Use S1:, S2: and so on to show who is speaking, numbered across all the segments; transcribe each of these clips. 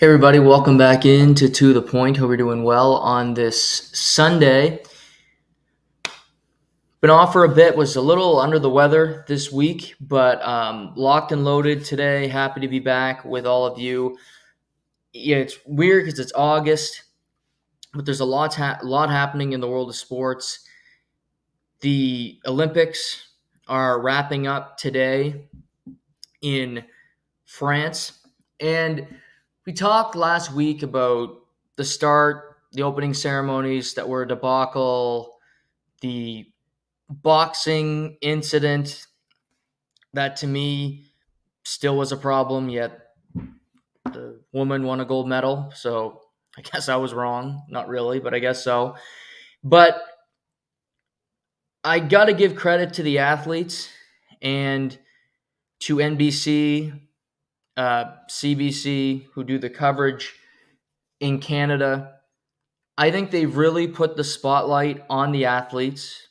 S1: Hey everybody, welcome back into To The Point. Hope you're doing well on this Sunday. Been off for a bit, was a little under the weather this week, but locked and loaded today. Happy to be back with all of you. Yeah, it's weird because it's August, but there's a lot happening in the world of sports. The Olympics are wrapping up today in France, and we talked last week about the opening ceremonies that were a debacle, the boxing incident that to me still was a problem, yet the woman won a gold medal. So I guess I was wrong. Not really, but I guess so. But I got to give credit to the athletes and to NBC, CBC, who do the coverage in Canada. I think they've really put the spotlight on the athletes,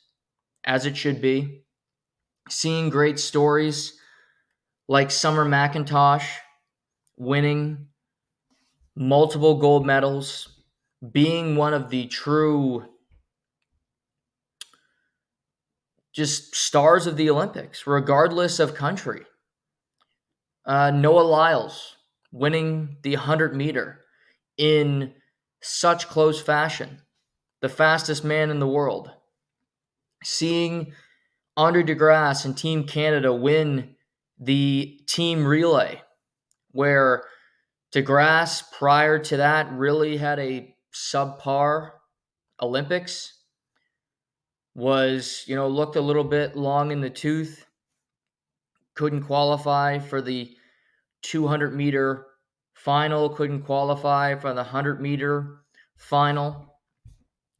S1: as it should be. Seeing great stories like Summer McIntosh winning multiple gold medals, being one of the true just stars of the Olympics, regardless of country. Noah Lyles winning the 100-meter in such close fashion, the fastest man in the world. Seeing Andre DeGrasse and Team Canada win the team relay, where DeGrasse, prior to that, really had a subpar Olympics, looked a little bit long in the tooth, couldn't qualify for the 200-meter final, couldn't qualify for the 100-meter final,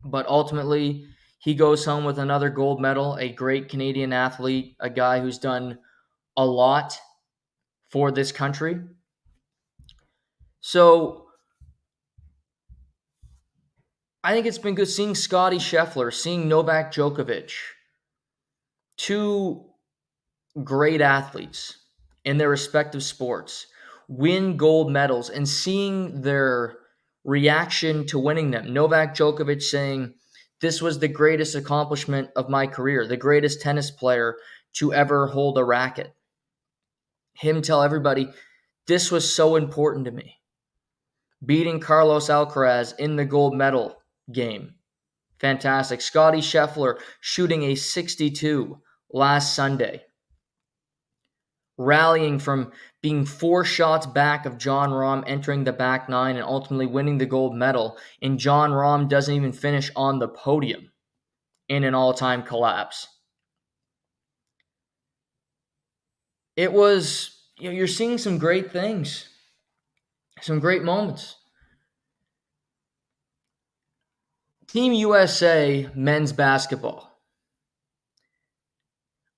S1: but ultimately he goes home with another gold medal, a great Canadian athlete, a guy who's done a lot for this country. So I think it's been good seeing Scottie Scheffler, seeing Novak Djokovic, two great athletes in their respective sports, win gold medals, and seeing their reaction to winning them. Novak Djokovic saying, "This was the greatest accomplishment of my career, the greatest tennis player to ever hold a racket." Him tell everybody, "This was so important to me." Beating Carlos Alcaraz in the gold medal game. Fantastic. Scottie Scheffler shooting a 62 last Sunday. Rallying from being 4 shots back of Jon Rahm entering the back nine and ultimately winning the gold medal. And Jon Rahm doesn't even finish on the podium in an all-time collapse. It was, you're seeing some great things, some great moments. Team USA men's basketball.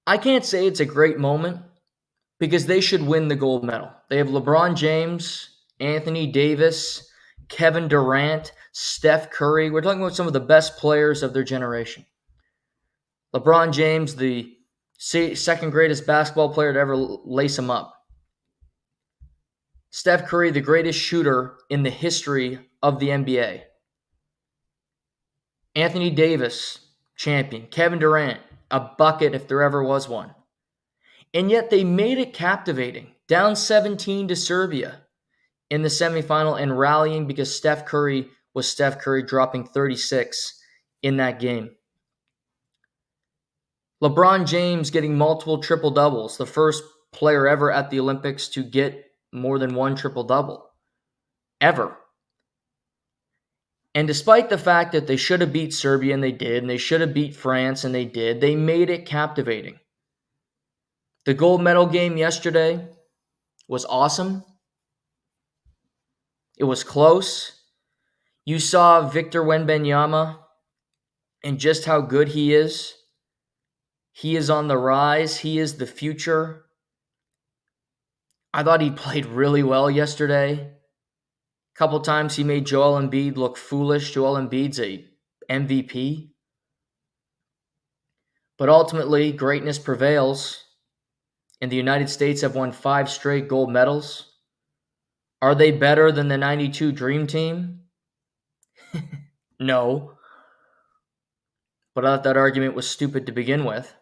S1: I can't say it's a great moment because they should win the gold medal. They have LeBron James, Anthony Davis, Kevin Durant, Steph Curry. We're talking about some of the best players of their generation. LeBron James, the second greatest basketball player to ever lace him up. Steph Curry, the greatest shooter in the history of the NBA. Anthony Davis, champion. Kevin Durant, a bucket if there ever was one. And yet they made it captivating. Down 17 to Serbia in the semifinal and rallying because Steph Curry was Steph Curry, dropping 36 in that game. LeBron James getting multiple triple-doubles, the first player ever at the Olympics to get more than one triple-double, ever. And despite the fact that they should have beat Serbia, and they did, and they should have beat France, and they did, they made it captivating. The gold medal game yesterday was awesome. It was close. You saw Victor Wembanyama and just how good he is. He is on the rise. He is the future. I thought he played really well yesterday. A couple times he made Joel Embiid look foolish. Joel Embiid's a MVP. But ultimately, greatness prevails. And the United States have won 5 straight gold medals. Are they better than the 92 Dream Team? No. But I thought that argument was stupid to begin with.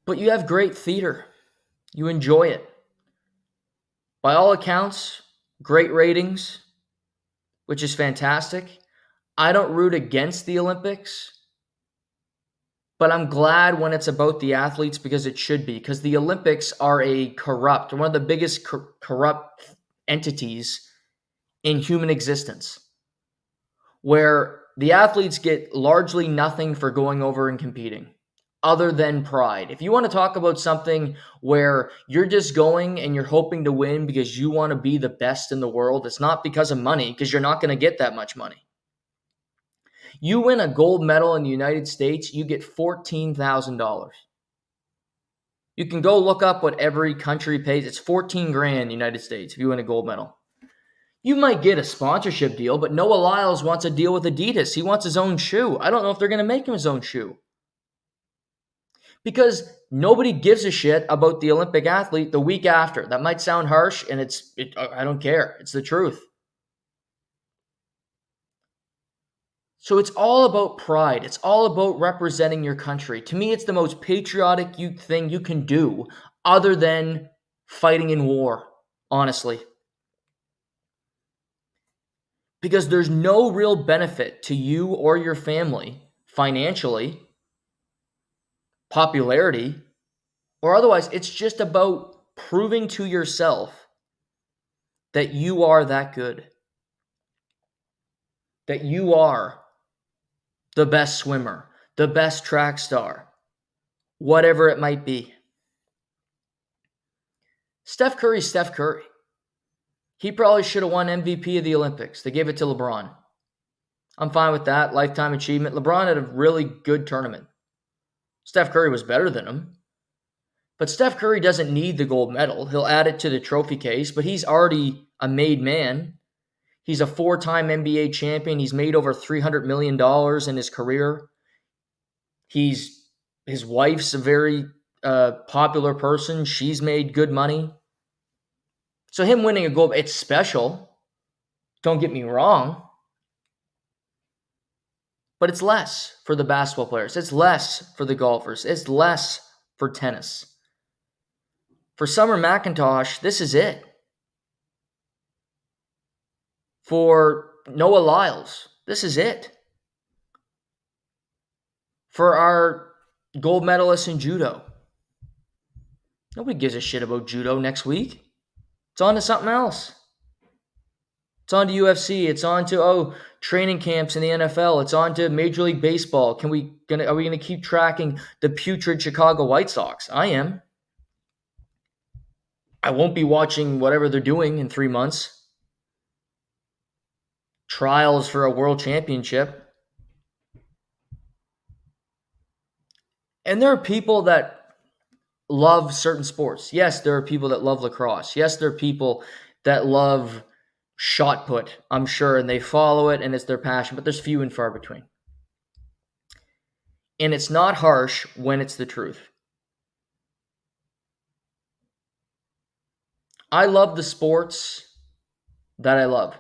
S1: But you have great theater. You enjoy it. By all accounts, great ratings, which is fantastic. I don't root against the Olympics, but I'm glad when it's about the athletes because it should be. Because the Olympics are one of the biggest corrupt entities in human existence, where the athletes get largely nothing for going over and competing other than pride. If you want to talk about something where you're just going and you're hoping to win because you want to be the best in the world, it's not because of money, because you're not going to get that much money. You win a gold medal in the United States, you get $14,000. You can go look up what every country pays. It's 14 grand in the United States if you win a gold medal. You might get a sponsorship deal, but Noah Lyles wants a deal with Adidas. He wants his own shoe. I don't know if they're going to make him his own shoe. Because nobody gives a shit about the Olympic athlete the week after. That might sound harsh, and I don't care. It's the truth. So it's all about pride. It's all about representing your country. To me, it's the most patriotic thing you can do other than fighting in war, honestly. Because there's no real benefit to you or your family financially, popularity, or otherwise. It's just about proving to yourself that you are that good, that you are the best swimmer, the best track star, whatever it might be. Steph Curry's Steph Curry. He probably should have won MVP of the Olympics. They gave it to LeBron. I'm fine with that. Lifetime achievement. LeBron had a really good tournament. Steph Curry was better than him. But Steph Curry doesn't need the gold medal. He'll add it to the trophy case, but he's already a made man. He's a 4-time NBA champion. He's made over $300 million in his career. His wife's a very popular person. She's made good money. So him winning a gold, it's special. Don't get me wrong. But it's less for the basketball players. It's less for the golfers. It's less for tennis. For Summer McIntosh, this is it. For Noah Lyles, this is it. For our gold medalists in judo, nobody gives a shit about judo next week. It's on to something else. It's on to UFC. It's on to training camps in the NFL. It's on to Major League Baseball. Are we gonna keep tracking the putrid Chicago White Sox? I am. I won't be watching whatever they're doing in 3 months. Trials for a world championship. And there are people that love certain sports. Yes, there are people that love lacrosse. Yes, there are people that love shot put, I'm sure, and they follow it and it's their passion, but there's few and far between. And it's not harsh when it's the truth. I love the sports that I love.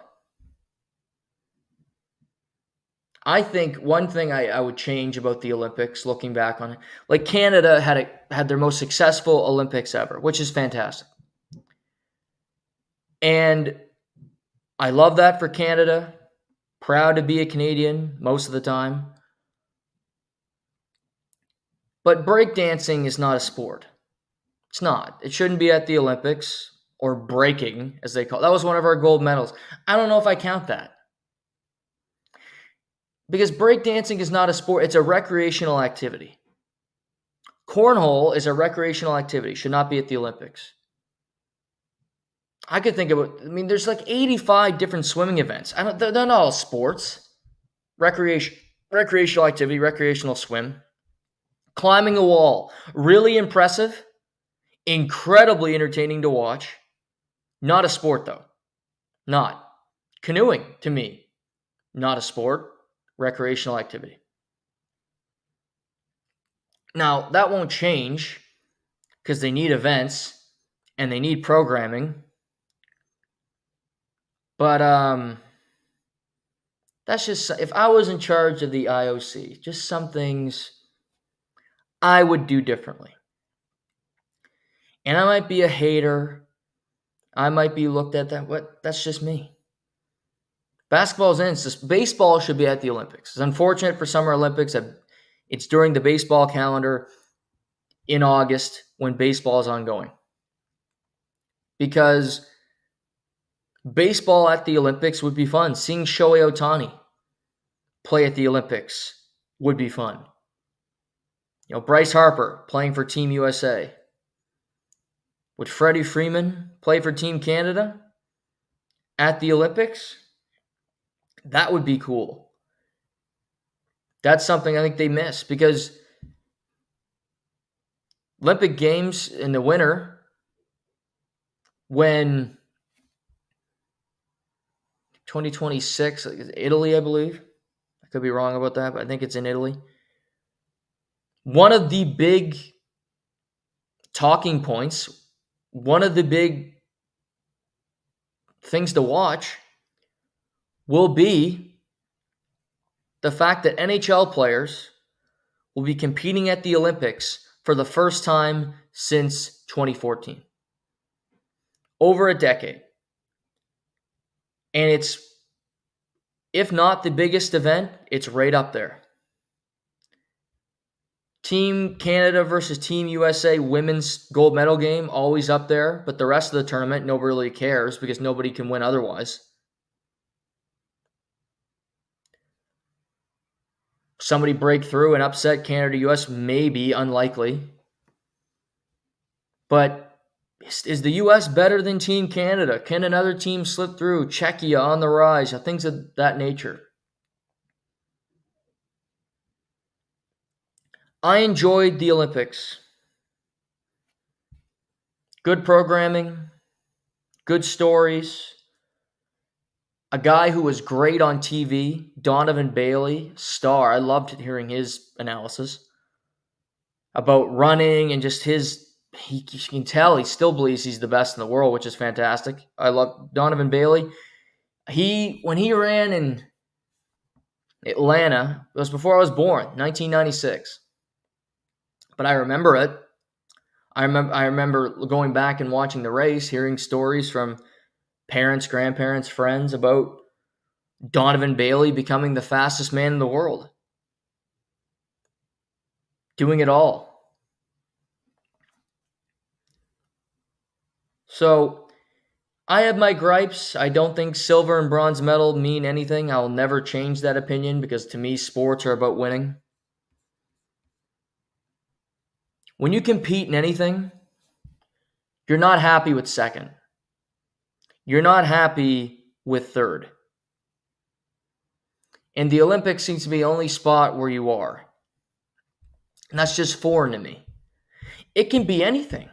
S1: I think one thing I would change about the Olympics, looking back on it, like Canada had their most successful Olympics ever, which is fantastic. And I love that for Canada. Proud to be a Canadian most of the time. But breakdancing is not a sport. It's not. It shouldn't be at the Olympics, or breaking, as they call it. That was one of our gold medals. I don't know if I count that. Because breakdancing is not a sport. It's a recreational activity. Cornhole is a recreational activity. Should not be at the Olympics. I could think about, there's like 85 different swimming events. They're not all sports. Recreational activity, recreational swim. Climbing a wall. Really impressive. Incredibly entertaining to watch. Not a sport, though. Not. Canoeing, to me, not a sport. Recreational activity. Now, that won't change because they need events and they need programming. But that's just, if I was in charge of the IOC, just some things I would do differently. And I might be a hater. I might be looked at that. What? That's just me. Basketball's in. It's just, baseball should be at the Olympics. It's unfortunate for Summer Olympics. It's during the baseball calendar in August when baseball is ongoing. Because baseball at the Olympics would be fun. Seeing Shohei Ohtani play at the Olympics would be fun. You know, Bryce Harper playing for Team USA. Would Freddie Freeman play for Team Canada at the Olympics? That would be cool. That's something I think they miss, because Olympic Games in the winter, when 2026, Italy, I believe. I could be wrong about that, but I think it's in Italy. One of the big talking points, one of the big things to watch will be the fact that NHL players will be competing at the Olympics for the first time since 2014. Over a decade. And it's, if not the biggest event, it's right up there. Team Canada versus Team USA women's gold medal game, always up there. But the rest of the tournament, nobody really cares because nobody can win otherwise. Somebody break through and upset Canada-US, maybe, unlikely. But is the U.S. better than Team Canada? Can another team slip through? Czechia on the rise, things of that nature. I enjoyed the Olympics. Good programming, good stories. A guy who was great on TV, Donovan Bailey, star. I loved hearing his analysis about running and just you can tell he still believes he's the best in the world, which is fantastic. I love Donovan Bailey. When he ran in Atlanta, it was before I was born, 1996. But I remember it. I remember going back and watching the race, hearing stories from parents, grandparents, friends about Donovan Bailey becoming the fastest man in the world. Doing it all. So I have my gripes. I don't think silver and bronze medal mean anything. I'll never change that opinion because to me, sports are about winning. When you compete in anything, you're not happy with second. You're not happy with third. And the Olympics seems to be the only spot where you are. And that's just foreign to me. It can be anything.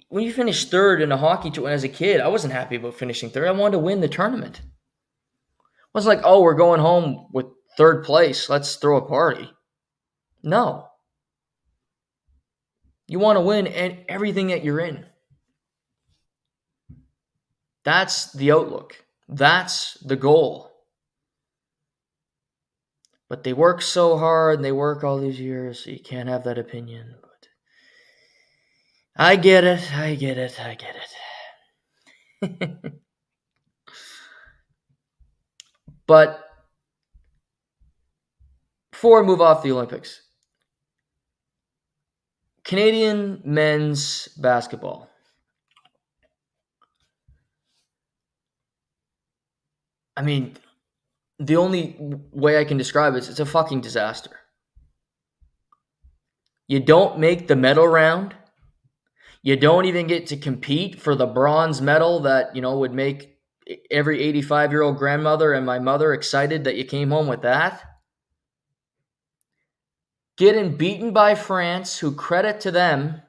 S1: When you finish third in a hockey tournament as a kid, I wasn't happy about finishing third. I wanted to win the tournament. It wasn't like, oh, we're going home with third place. Let's throw a party. No. You want to win everything that you're in. That's the outlook. That's the goal. But they work so hard and they work all these years, so you can't have that opinion. But I get it. But before I move off the Olympics, Canadian men's basketball. I mean, the only way I can describe it is it's a fucking disaster. You don't make the medal round. You don't even get to compete for the bronze medal that, would make every 85-year-old grandmother and my mother excited that you came home with that. Getting beaten by France, who, credit to them,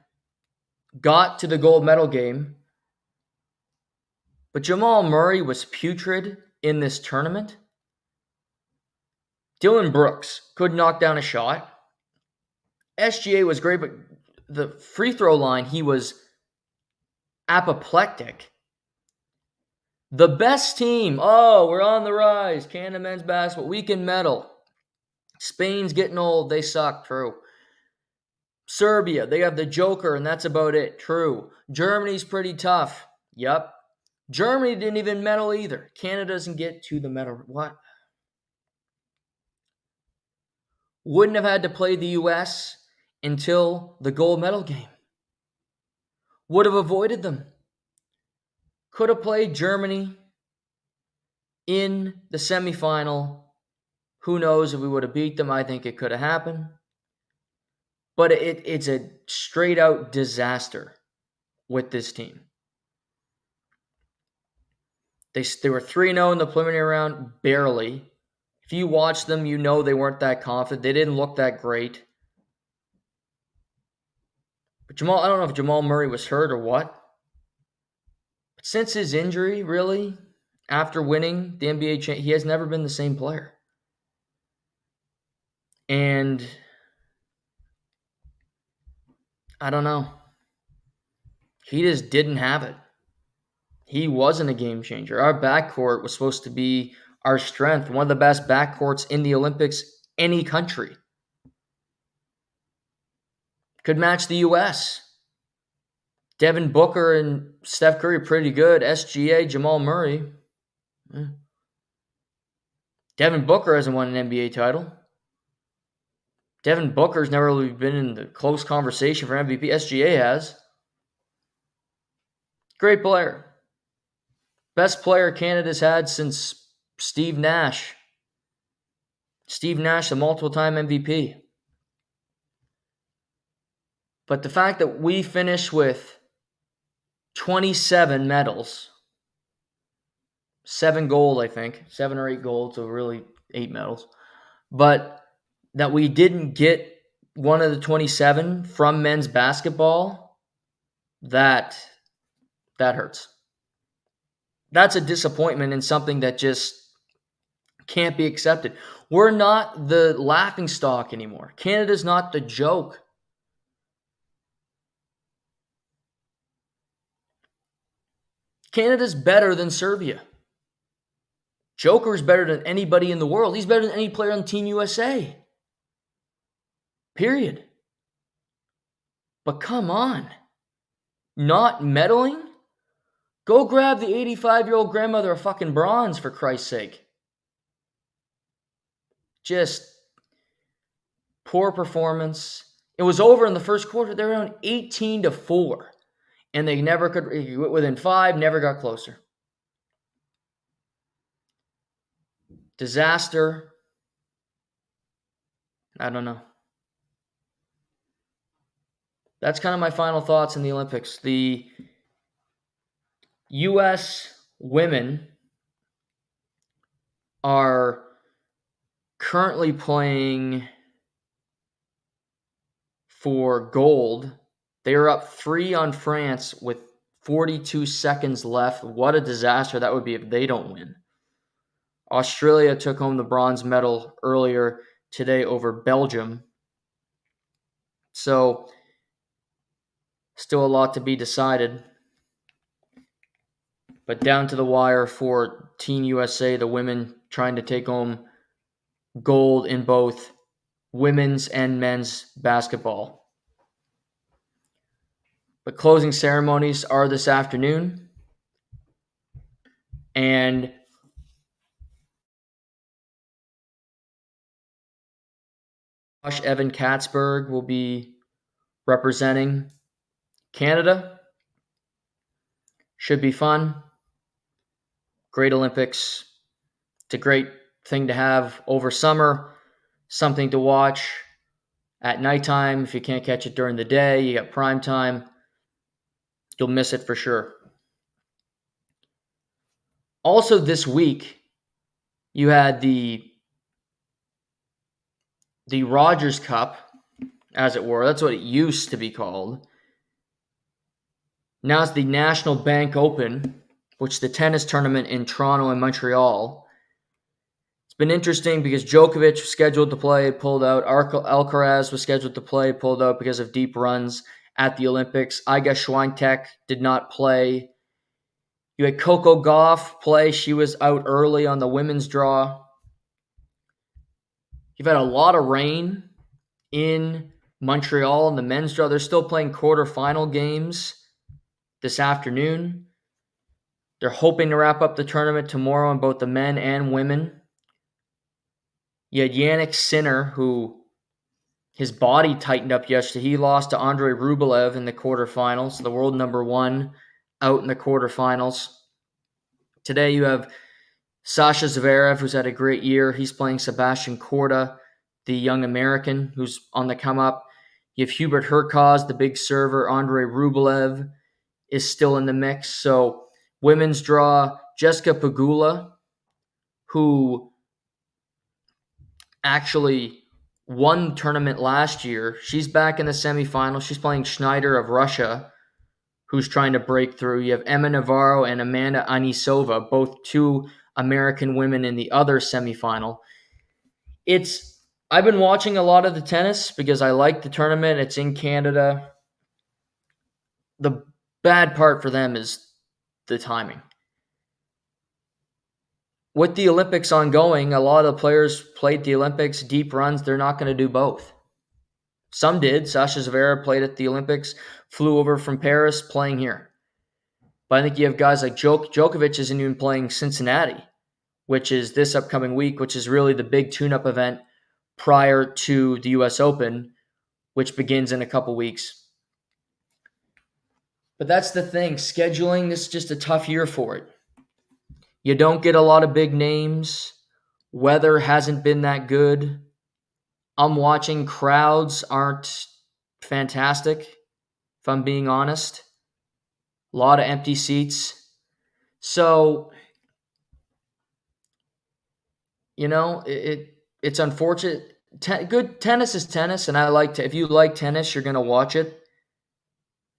S1: got to the gold medal game. But Jamal Murray was putrid in this tournament. Dylan Brooks could knock down a shot. SGA was great, but the free throw line, he was apoplectic. The best team. Oh, we're on the rise. Canada men's basketball. We can medal. Spain's getting old. They suck. True. Serbia, they have the Joker, and that's about it. True. Germany's pretty tough. Yep. Germany didn't even medal either. Canada doesn't get to the medal. What? Wouldn't have had to play the U.S. until the gold medal game. Would have avoided them. Could have played Germany in the semifinal. Who knows if we would have beat them? I think it could have happened. But it's a straight-out disaster with this team. They were 3-0 in the preliminary round, barely. If you watch them, you know they weren't that confident. They didn't look that great. But I don't know if Jamal Murray was hurt or what. But since his injury, really, after winning the NBA, he has never been the same player. And I don't know. He just didn't have it. He wasn't a game changer. Our backcourt was supposed to be our strength, one of the best backcourts in the Olympics, any country. Could match the U.S. Devin Booker and Steph Curry pretty good. SGA, Jamal Murray. Devin Booker hasn't won an NBA title. Devin Booker's never really been in the close conversation for MVP. SGA has. Great player. Best player Canada's had since Steve Nash. Steve Nash, the multiple-time MVP. But the fact that we finish with 27 medals, 7 gold, I think, 7 or 8 gold, so really 8 medals, but that we didn't get one of the 27 from men's basketball, that hurts. That's a disappointment and something that just can't be accepted. We're not the laughingstock anymore. Canada's not the joke. Canada's better than Serbia. Joker's better than anybody in the world. He's better than any player on Team USA. Period. But come on. Not medaling? Go grab the 85-year-old grandmother a fucking bronze, for Christ's sake. Just poor performance. It was over in the first quarter. They were down 18-4. And they never could, within 5, never got closer. Disaster. I don't know. That's kind of my final thoughts in the Olympics. The U.S. women are currently playing for gold. They are up 3 on France with 42 seconds left. What a disaster that would be if they don't win. Australia took home the bronze medal earlier today over Belgium. So, still a lot to be decided. But down to the wire for Team USA, the women trying to take home gold in both women's and men's basketball. But closing ceremonies are this afternoon. And Evan Katzberg will be representing Canada. Should be fun. Great Olympics. It's a great thing to have over summer. Something to watch at nighttime. If you can't catch it during the day, you got prime time. You'll miss it for sure. Also this week, you had the Rogers Cup, as it were. That's what it used to be called. Now it's the National Bank Open, which is the tennis tournament in Toronto and Montreal. It's been interesting because Djokovic was scheduled to play, pulled out. Alcaraz was scheduled to play, pulled out because of deep runs. at the Olympics. Iga Swiatek did not play. You had Coco Gauff play. She was out early on the women's draw. You've had a lot of rain in Montreal in the men's draw. They're still playing quarterfinal games this afternoon. They're hoping to wrap up the tournament tomorrow on both the men and women. You had Yannick Sinner, who his body tightened up yesterday. He lost to Andrei Rublev in the quarterfinals, the world number one, out in the quarterfinals. Today you have Sasha Zverev, who's had a great year. He's playing Sebastian Korda, the young American who's on the come up. You have Hubert Hurkacz, the big server. Andrei Rublev is still in the mix. So women's draw, Jessica Pegula, who actually won the tournament last year. She's back in the semifinals. She's playing Schneider of Russia, who's trying to break through. You have Emma Navarro and Amanda Anisova, both two American women in the other semifinal. I've been watching a lot of the tennis because I like the tournament. It's in Canada. The bad part for them is the timing. With the Olympics ongoing, a lot of the players played the Olympics, deep runs. They're not going to do both. Some did. Sasha Zverev played at the Olympics, flew over from Paris, playing here. But I think you have guys like Djokovic isn't even playing Cincinnati, which is this upcoming week, which is really the big tune-up event prior to the U.S. Open, which begins in a couple weeks. But that's the thing. Scheduling, this is just a tough year for it. You don't get a lot of big names. Weather hasn't been that good. I'm watching. Crowds aren't fantastic, if I'm being honest. A lot of empty seats. So, it's unfortunate. Good tennis is tennis, and if you like tennis, you're going to watch it.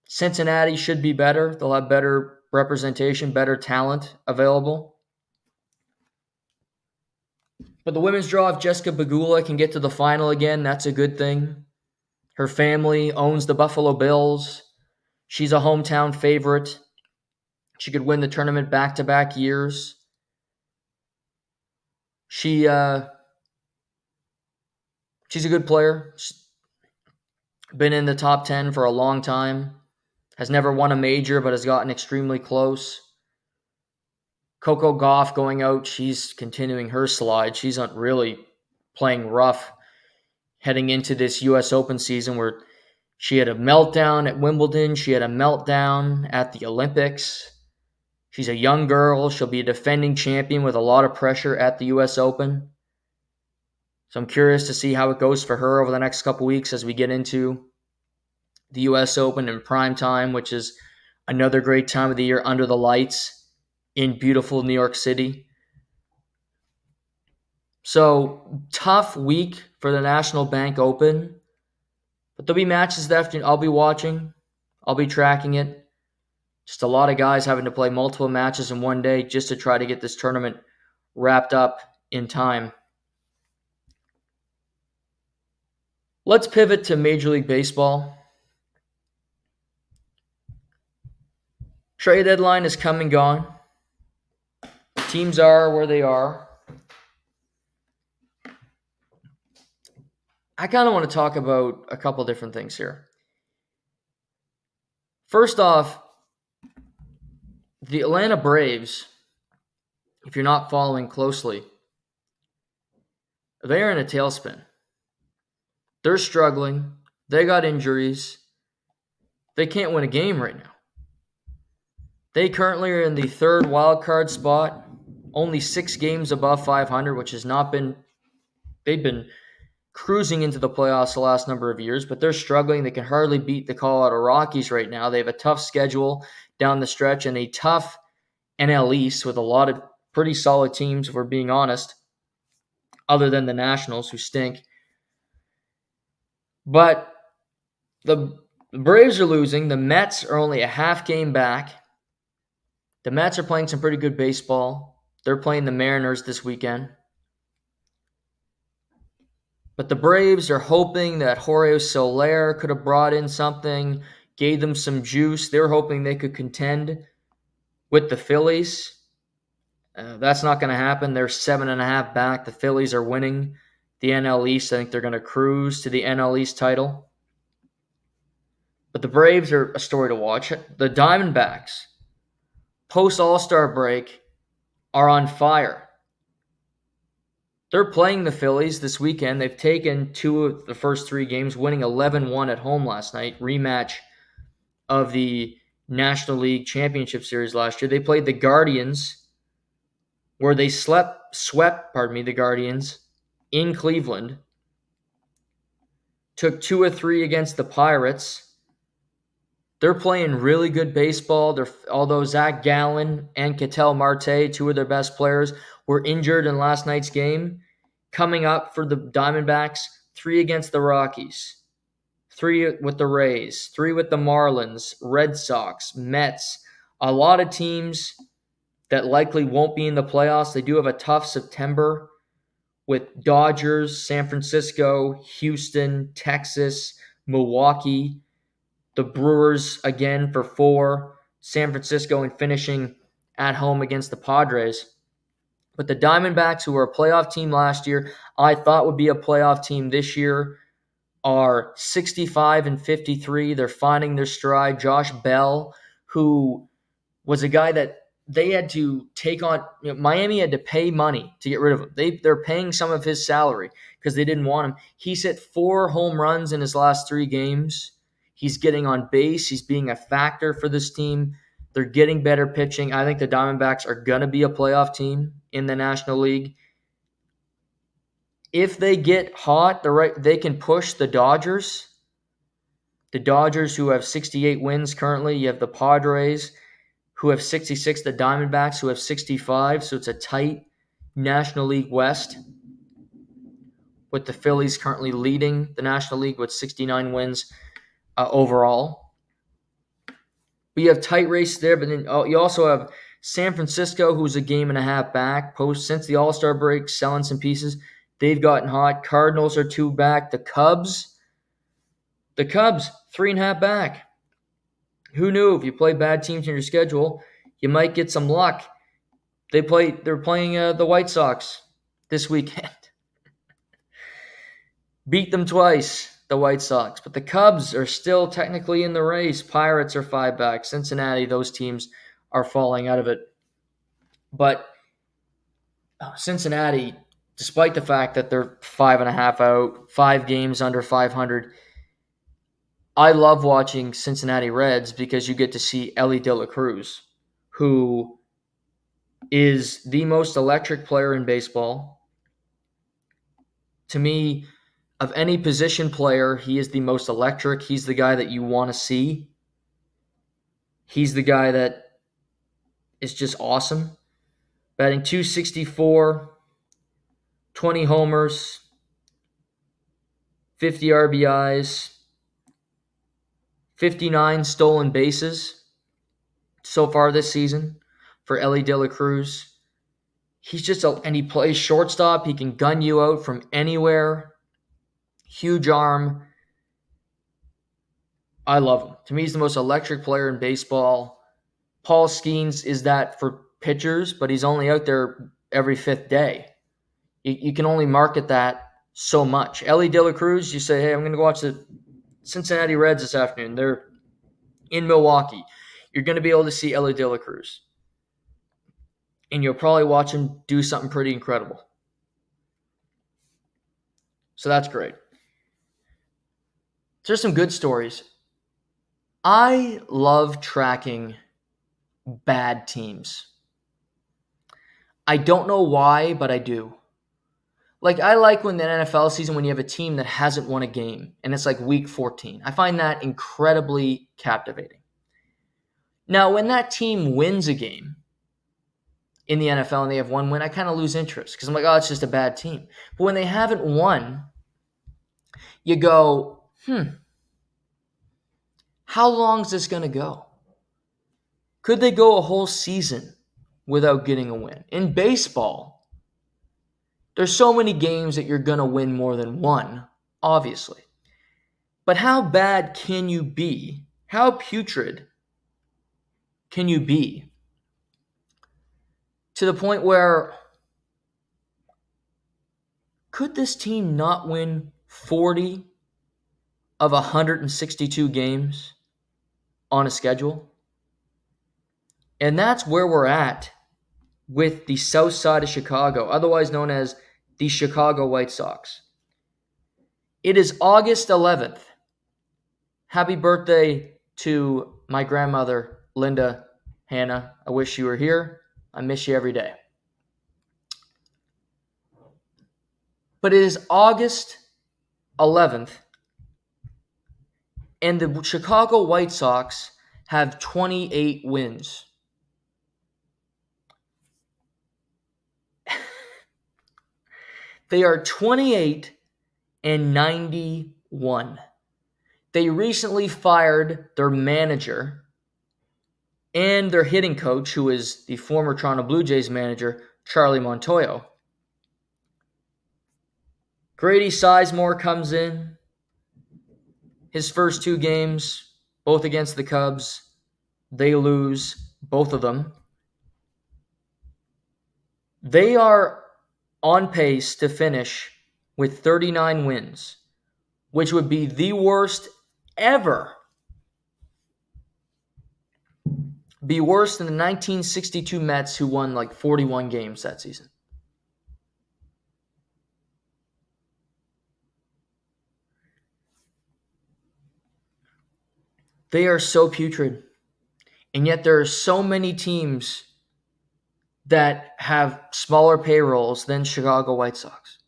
S1: Cincinnati should be better. They'll have better representation, better talent available. But the women's draw, if Jessica Pegula can get to the final again, that's a good thing. Her family owns the Buffalo Bills. She's a hometown favorite. She could win the tournament back-to-back years. She's a good player. She's been in the top 10 for a long time. Has never won a major, but has gotten extremely close. Coco Gauff going out, she's continuing her slide. She's not really playing rough heading into this U.S. Open season where she had a meltdown at Wimbledon. She had a meltdown at the Olympics. She's a young girl. She'll be a defending champion with a lot of pressure at the U.S. Open. So I'm curious to see how it goes for her over the next couple weeks as we get into the U.S. Open in prime time, which is another great time of the year under the lights in beautiful New York City. So, tough week for the National Bank Open. But there'll be matches that afternoon I'll be watching. I'll be tracking it. Just a lot of guys having to play multiple matches in one day just to try to get this tournament wrapped up in time. Let's pivot to Major League Baseball. Trade deadline is come and gone. Teams are where they are. I kind of want to talk about a couple different things here. First off, the Atlanta Braves, if you're not following closely, they are in a tailspin. They're struggling. They got injuries. They can't win a game right now. They currently are in the third wild card spot, only 6 games above 500, which has not been. They've been cruising into the playoffs the last number of years, but they're struggling. They can hardly beat the Colorado Rockies right now. They have a tough schedule down the stretch and a tough NL East with a lot of pretty solid teams, if we're being honest, other than the Nationals, who stink. But the Braves are losing. The Mets are only a half game back. The Mets are playing some pretty good baseball. They're playing the Mariners this weekend. But the Braves are hoping that Jorge Soler could have brought in something. gave them some juice. They were hoping they could contend with the Phillies. That's not going to happen. They're 7.5 back. The Phillies are winning the NL East. I think they're going to cruise to the NL East title. But the Braves are a story to watch. The Diamondbacks, post All-Star break, are on fire. They're playing the Phillies this weekend. They've taken 2 of the first 3 games, winning 11-1 at home last night. Rematch of the National League Championship Series last year. They played the Guardians, where they swept the Guardians in Cleveland. Took 2 of 3 against the Pirates. They're playing really good baseball. Although Zach Gallen and Ketel Marte, 2 of their best players, were injured in last night's game. Coming up for the Diamondbacks, 3 against the Rockies, 3 with the Rays, 3 with the Marlins, Red Sox, Mets. A lot of teams that likely won't be in the playoffs. They do have a tough September with Dodgers, San Francisco, Houston, Texas, Milwaukee, the Brewers again for 4, San Francisco, and finishing at home against the Padres. But the Diamondbacks, who were a playoff team last year, I thought would be a playoff team this year, are 65-53. They're finding their stride. Josh Bell, who was a guy that they had to take on. Miami had to pay money to get rid of him. They're paying some of his salary because they didn't want him. He's hit 4 home runs in his last 3 games. He's getting on base. He's being a factor for this team. They're getting better pitching. I think the Diamondbacks are going to be a playoff team in the National League. If they get hot, they can push the Dodgers. The Dodgers, who have 68 wins currently. You have the Padres, who have 66, the Diamondbacks, who have 65. So it's a tight National League West, with the Phillies currently leading the National League with 69 wins overall. But you have tight races there, but then you also have San Francisco, who's a 1.5 back. Since the All-Star break, selling some pieces. They've gotten hot. Cardinals are 2 back. The Cubs, 3.5 back. Who knew if you play bad teams in your schedule, you might get some luck. They're playing the White Sox this weekend. Beat them twice, the White Sox. But the Cubs are still technically in the race. Pirates are 5 back. Cincinnati, those teams are falling out of it. But Cincinnati, despite the fact that they're 5.5 out, 5 games under 500, I love watching Cincinnati Reds because you get to see Elly De La Cruz, who is the most electric player in baseball. To me, of any position player, he is the most electric. He's the guy that you want to see. He's the guy that is just awesome. Batting .264, 20 homers, 50 RBIs, 59 stolen bases so far this season for Elly De La Cruz. And he plays shortstop. He can gun you out from anywhere. Huge arm. I love him. To me, he's the most electric player in baseball. Paul Skeens is that for pitchers, but he's only out there every 5th day. You can only market that so much. Elly De La Cruz, you say, hey, I'm going to go watch the Cincinnati Reds this afternoon. They're in Milwaukee. You're going to be able to see Elly De La Cruz. And you'll probably watch him do something pretty incredible. So that's great. There's some good stories. I love tracking bad teams. I don't know why, but I do. I like when the NFL season, when you have a team that hasn't won a game, and it's like week 14. I find that incredibly captivating. Now, when that team wins a game in the NFL and they have 1 win, I kind of lose interest because I'm like, oh, it's just a bad team. But when they haven't won, you go, how long is this going to go? Could they go a whole season without getting a win? In baseball, there's so many games that you're going to win more than 1, obviously. But how bad can you be How putrid can you be to the point where could this team not win 40 of 162 games on a schedule? And that's where we're at with the south side of Chicago, otherwise known as the Chicago White Sox. It is August 11th. Happy birthday to my grandmother, Linda Hannah. I wish you were here. I miss you every day. But it is August 11th, and the Chicago White Sox have 28 wins. They are 28 and 91. They recently fired their manager and their hitting coach, who is the former Toronto Blue Jays manager, Charlie Montoyo. Grady Sizemore comes in. His first two games, both against the Cubs, they lose both of them. They are on pace to finish with 39 wins, which would be the worst ever. Be worse than the 1962 Mets, who won like 41 games that season. They are so putrid. And yet there are so many teams that have smaller payrolls than Chicago White Sox.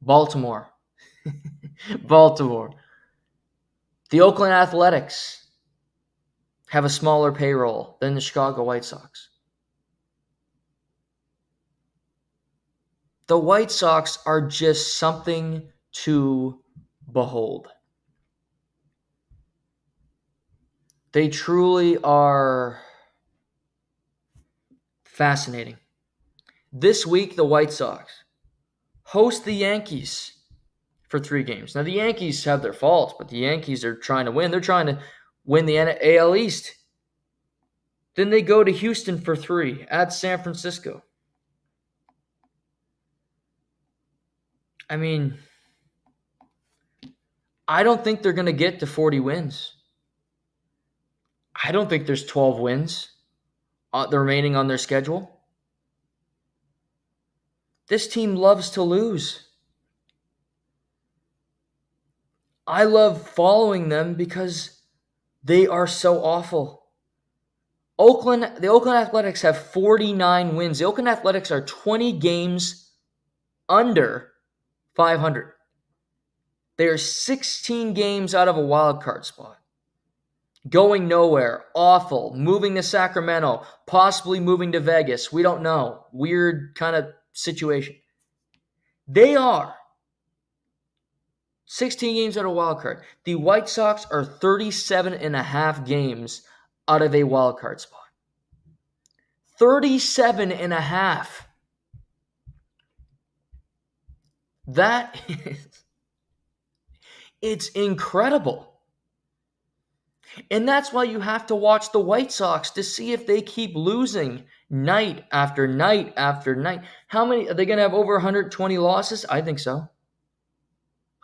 S1: Baltimore. Baltimore. The Oakland Athletics have a smaller payroll than the Chicago White Sox. The White Sox are just something to behold. They truly are fascinating. This week, the White Sox host the Yankees for 3 games. Now, the Yankees have their faults, but the Yankees are trying to win. They're trying to win the AL East. Then they go to Houston for 3 at San Francisco. I mean, I don't think they're going to get to 40 wins. I don't think there's 12 wins the remaining on their schedule. This team loves to lose. I love following them because they are so awful. The Oakland Athletics have 49 wins. The Oakland Athletics are 20 games under 500. They are 16 games out of a wild card spot. Going nowhere, awful, moving to Sacramento, possibly moving to Vegas. We don't know. Weird kind of situation. They are 16 games out of a wild card. The White Sox are 37 and a half games out of a wild card spot. 37 and a half. That is, it's incredible. And that's why you have to watch the White Sox to see if they keep losing night after night after night. How many are they going to have? Over 120 losses? I think so.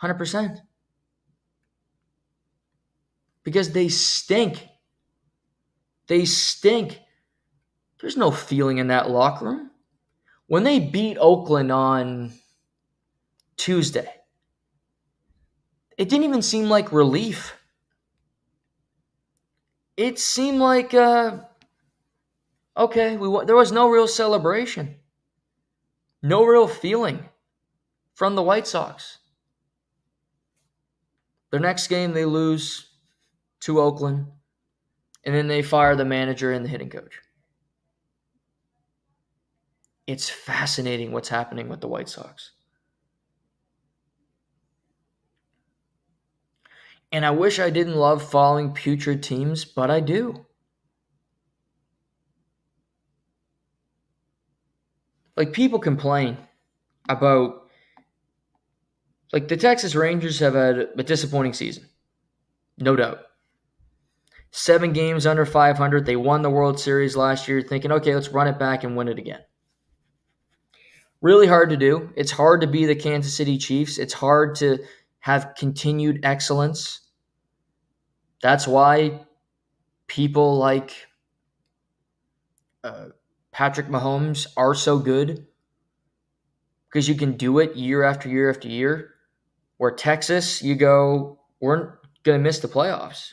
S1: 100%. Because they stink. They stink. There's no feeling in that locker room. When they beat Oakland on Tuesday, it didn't even seem like relief. It seemed like, okay, there was no real celebration. No real feeling from the White Sox. Their next game, they lose to Oakland, and then they fire the manager and the hitting coach. It's fascinating what's happening with the White Sox. And I wish I didn't love following putrid teams, but I do. Like, people complain about, like, the Texas Rangers have had a disappointing season. No doubt. 7 games under 500. They won the World Series last year, thinking, okay, let's run it back and win it again. Really hard to do. It's hard to be the Kansas City Chiefs. It's hard to have continued excellence. That's why people like Patrick Mahomes are so good, because you can do it year after year after year. Where Texas, you go, we're going to miss the playoffs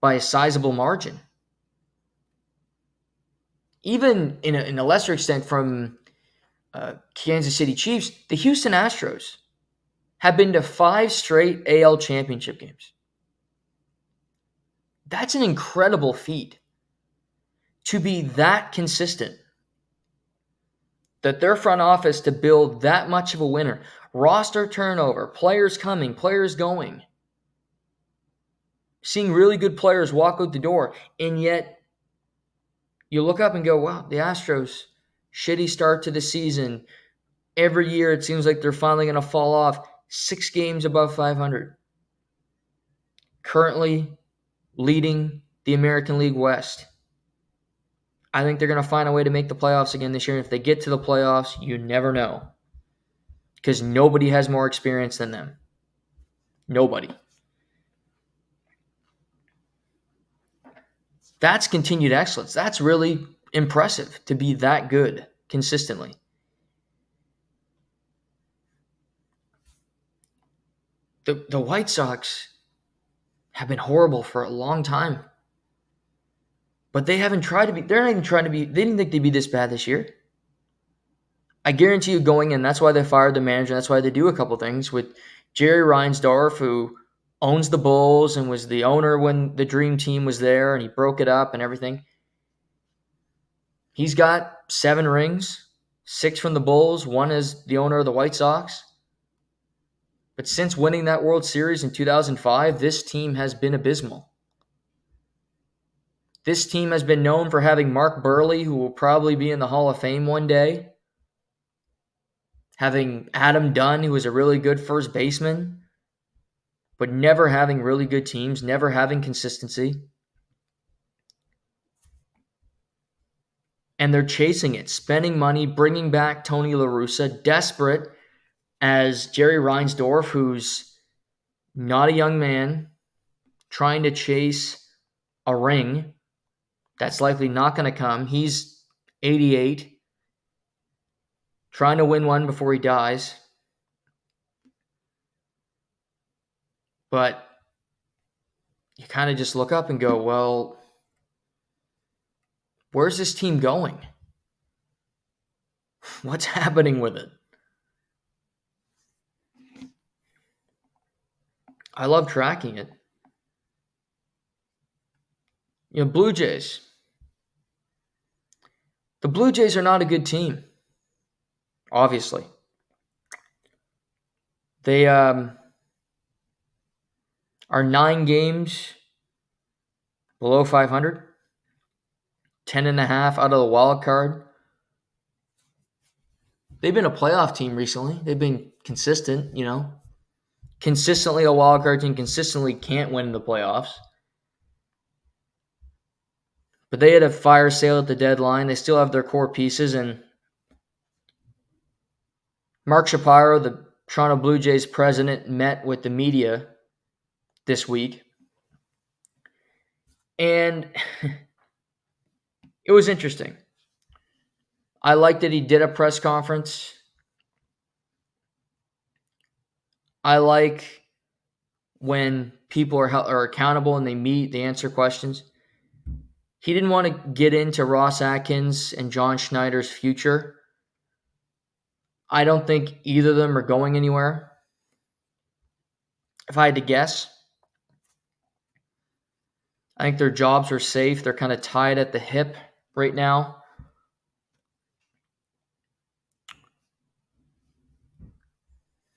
S1: by a sizable margin. Even in a lesser extent from Kansas City Chiefs, the Houston Astros have been to 5 straight AL championship games. That's an incredible feat to be that consistent, that their front office to build that much of a winner. Roster turnover, players coming, players going. Seeing really good players walk out the door, and yet you look up and go, wow, the Astros, shitty start to the season. Every year it seems like they're finally going to fall off. 6 games above 500. Currently leading the American League West. I think they're going to find a way to make the playoffs again this year. And if they get to the playoffs, you never know. Because nobody has more experience than them. Nobody. That's continued excellence. That's really impressive to be that good consistently. The White Sox have been horrible for a long time. But they haven't tried to be, they're not even trying to be, they didn't think they'd be this bad this year. I guarantee you going in, that's why they fired the manager. That's why they do a couple things with Jerry Reinsdorf, who owns the Bulls and was the owner when the Dream Team was there and he broke it up and everything. He's got 7 rings, 6 from the Bulls, 1 as the owner of the White Sox. But since winning that World Series in 2005, this team has been abysmal. This team has been known for having Mark Burley, who will probably be in the Hall of Fame one day. Having Adam Dunn, who was a really good first baseman, but never having really good teams, never having consistency. And they're chasing it, spending money, bringing back Tony La Russa, desperate as Jerry Reinsdorf, who's not a young man, trying to chase a ring that's likely not going to come. He's 88, trying to win one before he dies. But you kind of just look up and go, well, where's this team going? What's happening with it? I love tracking it. Blue Jays. The Blue Jays are not a good team, obviously. They are 9 games below 500, 10.5 out of the wild card. They've been a playoff team recently. They've been consistent, consistently a wild card team, consistently can't win in the playoffs. But they had a fire sale at the deadline. They still have their core pieces. And Mark Shapiro, the Toronto Blue Jays president, met with the media this week. And it was interesting. I liked that he did a press conference. I like when people are accountable and they meet, they answer questions. He didn't want to get into Ross Atkins and John Schneider's future. I don't think either of them are going anywhere. If I had to guess, I think their jobs are safe. They're kind of tied at the hip right now.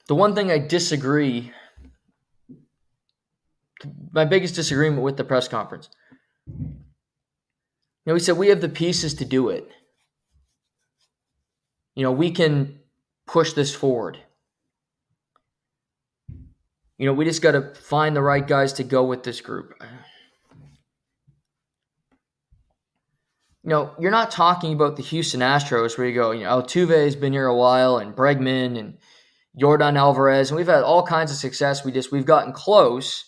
S1: The one thing I disagree, my biggest disagreement with the press conference, he said we have the pieces to do it. We can push this forward. We just got to find the right guys to go with this group. you're not talking about the Houston Astros where you go, Altuve's been here a while and Bregman and Yordan Alvarez, and we've had all kinds of success. We've gotten close,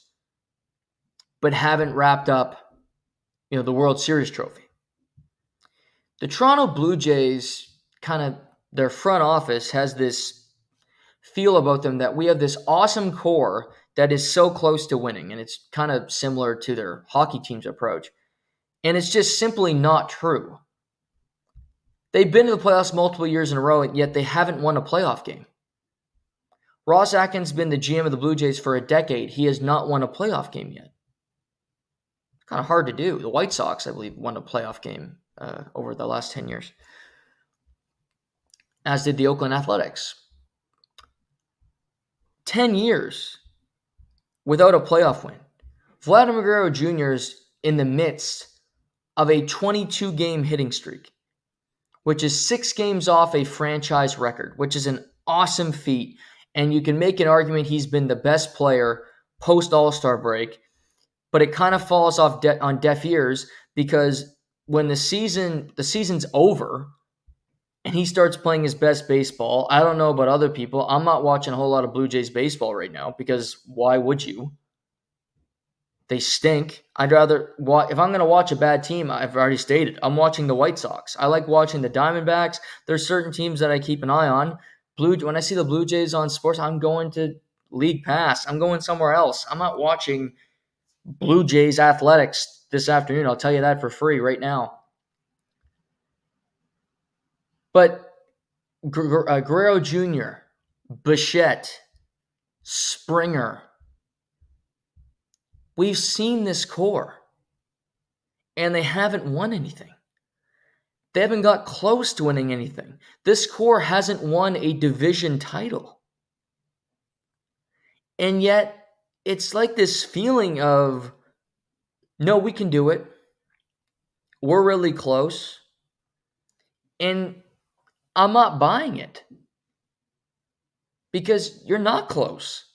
S1: but haven't wrapped up, the World Series trophy. The Toronto Blue Jays, kind of their front office has this feel about them that we have this awesome core that is so close to winning, and it's kind of similar to their hockey team's approach. And it's just simply not true. They've been to the playoffs multiple years in a row, and yet they haven't won a playoff game. Ross Atkins has been the GM of the Blue Jays for a decade. He has not won a playoff game yet. It's kind of hard to do. The White Sox, I believe, won a playoff game over the last 10 years, as did the Oakland Athletics. 10 years without a playoff win. Vladimir Guerrero Jr. is in the midst of a 22-game hitting streak, which is 6 games off a franchise record, which is an awesome feat. And you can make an argument he's been the best player post-All-Star break, but it kind of falls off on deaf ears because when the season's over and he starts playing his best baseball, I don't know about other people. I'm not watching a whole lot of Blue Jays baseball right now because why would you? They stink. I'd rather watch, if I'm going to watch a bad team, I've already stated, I'm watching the White Sox. I like watching the Diamondbacks. There's certain teams that I keep an eye on. When I see the Blue Jays on sports, I'm going to League Pass. I'm going somewhere else. I'm not watching Blue Jays Athletics this afternoon. I'll tell you that for free right now. But Guerrero Jr., Bichette, Springer, we've seen this core, and they haven't won anything. They haven't got close to winning anything. This core hasn't won a division title. And yet, it's like this feeling of, no, we can do it. We're really close. And I'm not buying it. Because you're not close.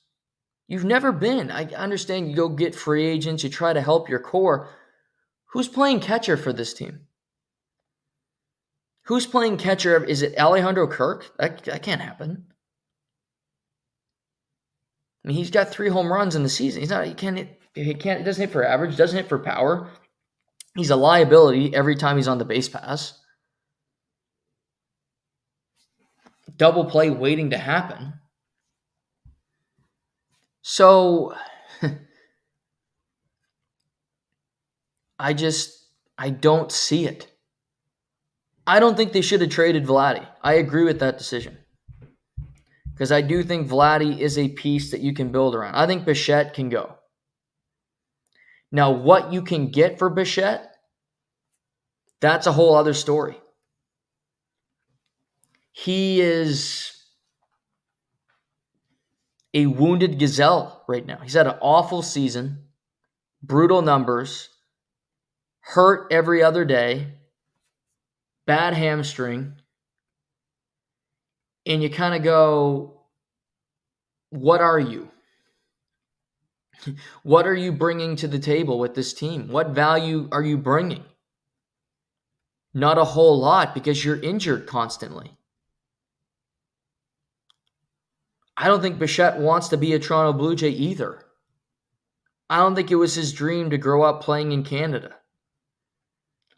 S1: You've never been. I understand you go get free agents, you try to help your core. Who's playing catcher for this team? Who's playing catcher? Is it Alejandro Kirk? That can't happen. I mean, he's got 3 home runs in the season. He doesn't hit for average, doesn't hit for power. He's a liability every time he's on the base pass. Double play waiting to happen. So, I don't see it. I don't think they should have traded Vladdy. I agree with that decision. Because I do think Vladdy is a piece that you can build around. I think Bichette can go. Now, what you can get for Bichette, that's a whole other story. He is a wounded gazelle right now. He's had an awful season, brutal numbers, hurt every other day, bad hamstring, and you kind of go, what are you? What are you bringing to the table with this team? What value are you bringing? Not a whole lot because you're injured constantly. I don't think Bichette wants to be a Toronto Blue Jay either. I don't think it was his dream to grow up playing in Canada.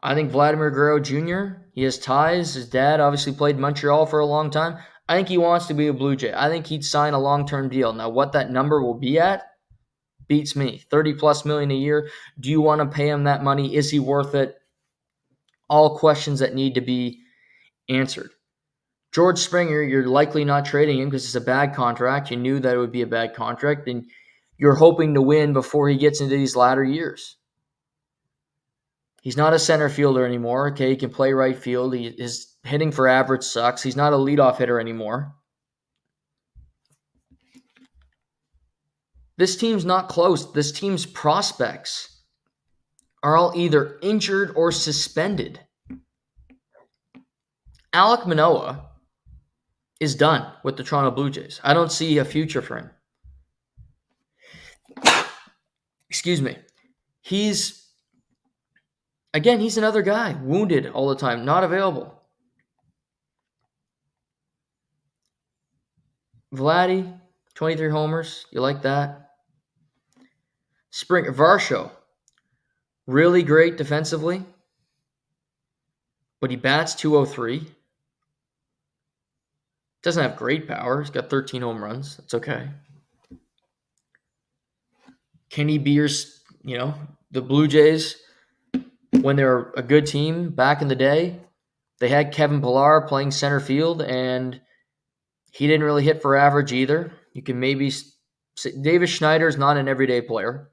S1: I think Vladimir Guerrero Jr., he has ties. His dad obviously played Montreal for a long time. I think he wants to be a Blue Jay. I think he'd sign a long-term deal. Now, what that number will be at beats me. $30+ million a year. Do you want to pay him that money? Is he worth it? All questions that need to be answered. George Springer, you're likely not trading him because it's a bad contract. You knew that it would be a bad contract, and you're hoping to win before he gets into these latter years. He's not a center fielder anymore. Okay, he can play right field. His hitting for average sucks. He's not a leadoff hitter anymore. This team's not close. This team's prospects are all either injured or suspended. Alek Manoah is done with the Toronto Blue Jays. I don't see a future for him. Excuse me. He's Again, he's another guy, wounded all the time, not available. Vladdy, 23 homers. You like that? Varsho, really great defensively, but he bats 203. Doesn't have great power. He's got 13 home runs. That's okay. Kenny Beers, the Blue Jays, when they were a good team back in the day, they had Kevin Pillar playing center field, and he didn't really hit for average either. You can maybe say Davis Schneider's not an everyday player.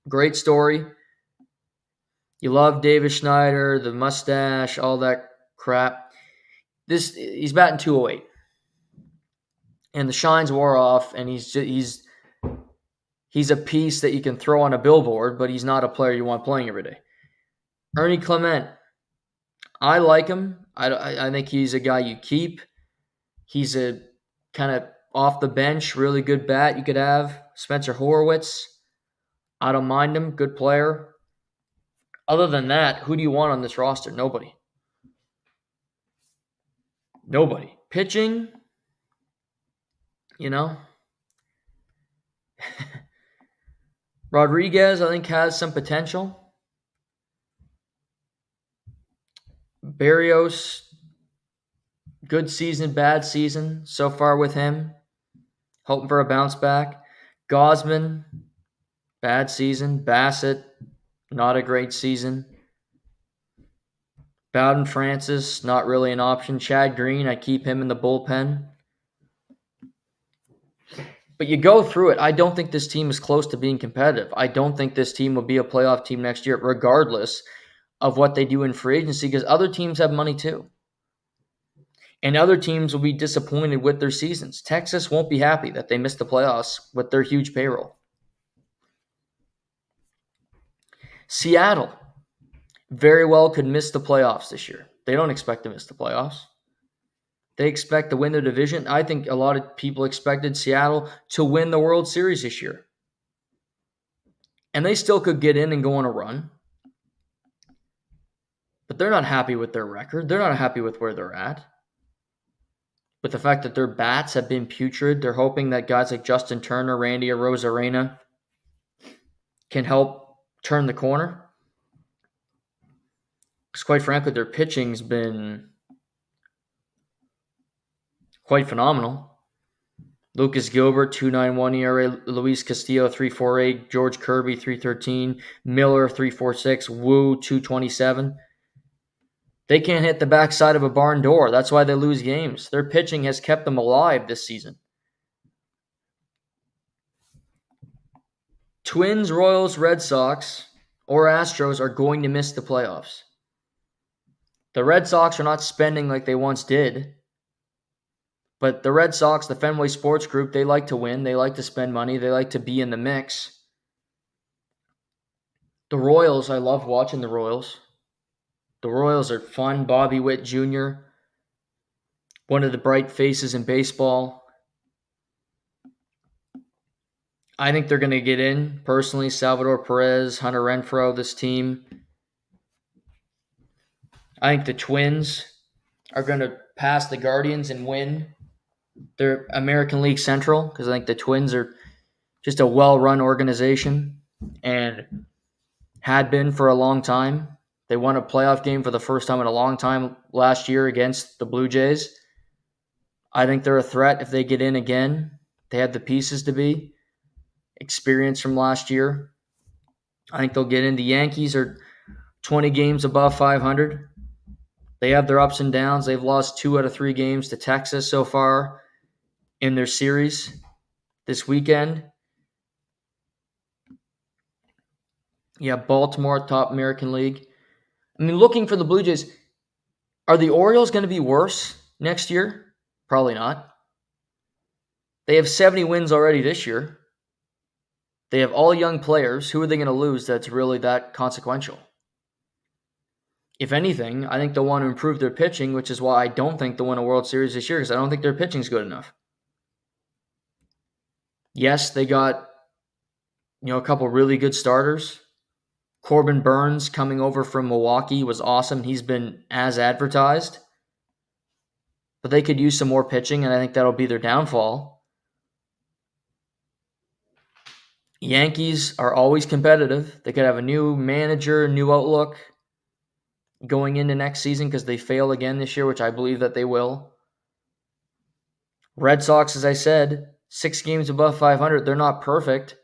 S1: Great story. You love Davis Schneider, the mustache, all that crap. He's batting 208. And the shines wore off, and he's a piece that you can throw on a billboard, but he's not a player you want playing every day. Ernie Clement, I like him. I think he's a guy you keep. He's a kind of off the bench, really good bat you could have. Spencer Horwitz, I don't mind him, good player. Other than that, who do you want on this roster? Nobody. Pitching, Rodriguez, I think, has some potential. Barrios, good season, bad season so far with him. Hoping for a bounce back. Gosman, bad season. Bassett, not a great season. Bowden Francis, not really an option. Chad Green, I keep him in the bullpen. But you go through it. I don't think this team is close to being competitive. I don't think this team will be a playoff team next year, regardless of what they do in free agency, because other teams have money too. And other teams will be disappointed with their seasons. Texas won't be happy that they missed the playoffs with their huge payroll. Seattle very well could miss the playoffs this year. They don't expect to miss the playoffs. They expect to win the division. I think a lot of people expected Seattle to win the World Series this year. And they still could get in and go on a run. But they're not happy with their record. They're not happy with where they're at. With the fact that their bats have been putrid, they're hoping that guys like Justin Turner, Randy Arozarena can help turn the corner. Because quite frankly, their pitching's been quite phenomenal. Lucas Gilbert, 2.91 ERA. Luis Castillo, 3.48. George Kirby, 3.13. Miller, 3.46. Wu, 2.27. They can't hit the backside of a barn door. That's why they lose games. Their pitching has kept them alive this season. Twins, Royals, Red Sox, or Astros are going to miss the playoffs. The Red Sox are not spending like they once did. But the Red Sox, the Fenway Sports Group, they like to win. They like to spend money. They like to be in the mix. The Royals, I love watching the Royals. The Royals are fun. Bobby Witt Jr., one of the bright faces in baseball. I think they're going to get in. Personally, Salvador Perez, Hunter Renfroe, this team. I think the Twins are going to pass the Guardians and win their American League Central, because I think the Twins are just a well-run organization and had been for a long time. They won a playoff game for the first time in a long time last year against the Blue Jays. I think they're a threat if they get in again. They have the pieces to be. Experience from last year. I think they'll get in. The Yankees are 20 games above 500. They have their ups and downs. They've lost 2 out of 3 games to Texas so far in their series this weekend. Yeah, Baltimore, top American League. I mean, looking for the Blue Jays, are the Orioles going to be worse next year? Probably not. They have 70 wins already this year. They have all young players. Who are they going to lose that's really that consequential? If anything, I think they'll want to improve their pitching, which is why I don't think they'll win a World Series this year, because I don't think their pitching's good enough. Yes, they got a couple really good starters. Corbin Burns coming over from Milwaukee was awesome. He's been as advertised. But they could use some more pitching, and I think that'll be their downfall. Yankees are always competitive. They could have a new manager, new outlook going into next season because they fail again this year, which I believe that they will. Red Sox, as I said, 6 games above 500. They're not perfect,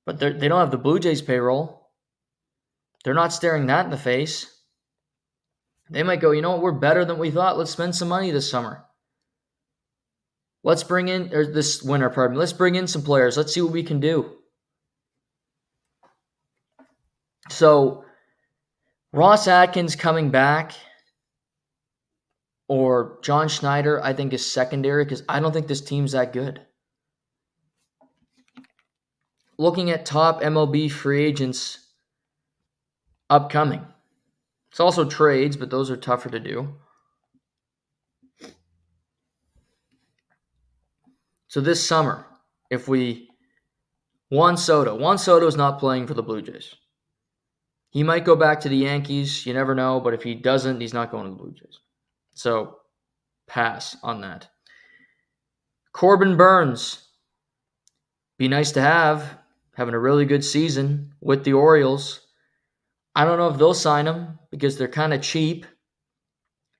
S1: but they don't have the Blue Jays payroll. They're not staring that in the face. They might go, you know what, we're better than we thought. Let's spend some money this summer. Let's bring in, or this winter, pardon me. Let's bring in some players. Let's see what we can do. So, Ross Atkins coming back or John Schneider, I think, is secondary because I don't think this team's that good. Looking at top MLB free agents upcoming. It's also trades, but those are tougher to do. So this summer, if we Juan Soto is not playing for the Blue Jays. He might go back to the Yankees. You never know, but if he doesn't, he's not going to the Blue Jays. So pass on that. Corbin Burns. Be nice to have. Having a really good season with the Orioles. I don't know if they'll sign him because they're kind of cheap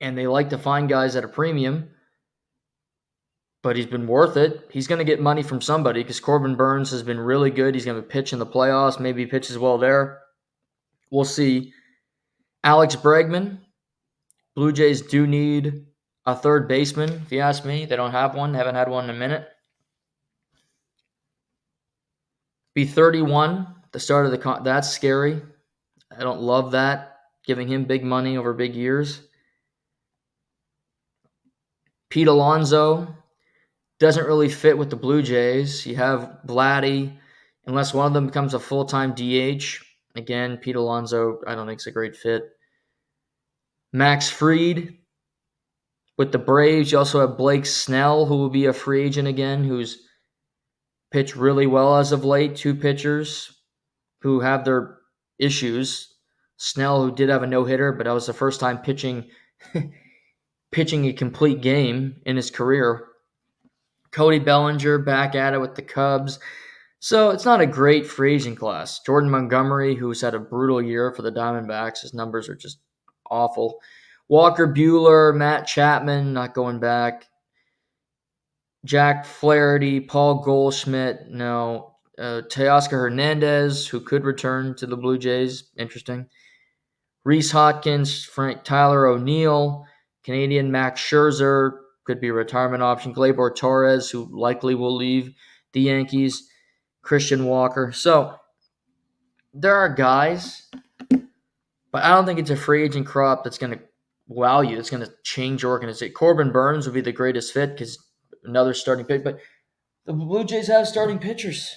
S1: and they like to find guys at a premium. But he's been worth it. He's going to get money from somebody because Corbin Burns has been really good. He's going to pitch in the playoffs. Maybe he pitches well there. We'll see. Alex Bregman. Blue Jays do need a third baseman, if you ask me. They don't have one. Haven't had one in a minute. Be 31 at the start of the that's scary. I don't love that, giving him big money over big years. Pete Alonso doesn't really fit with the Blue Jays. You have Vladdy, unless one of them becomes a full-time DH. Again, Pete Alonso, I don't think is a great fit. Max Fried with the Braves. You also have Blake Snell, who will be a free agent again, who's pitched really well as of late. 2 pitchers who have their issues. Snell, who did have a no-hitter, but that was the first time pitching a complete game in his career. Cody Bellinger back at it with the Cubs. So it's not a great free agent class. Jordan Montgomery, who's had a brutal year for the Diamondbacks. His numbers are just awful. Walker Buehler, Matt Chapman, not going back. Jack Flaherty, Paul Goldschmidt, no. Teoscar Hernandez, who could return to the Blue Jays. Interesting. Rhys Hoskins, Tyler O'Neill, Canadian Max Scherzer, could be a retirement option. Gleyber Torres, who likely will leave the Yankees. Christian Walker. So there are guys, but I don't think it's a free agent crop that's going to wow you. It's going to change your organization. Corbin Burns would be the greatest fit because another starting pitcher. But the Blue Jays have starting pitchers.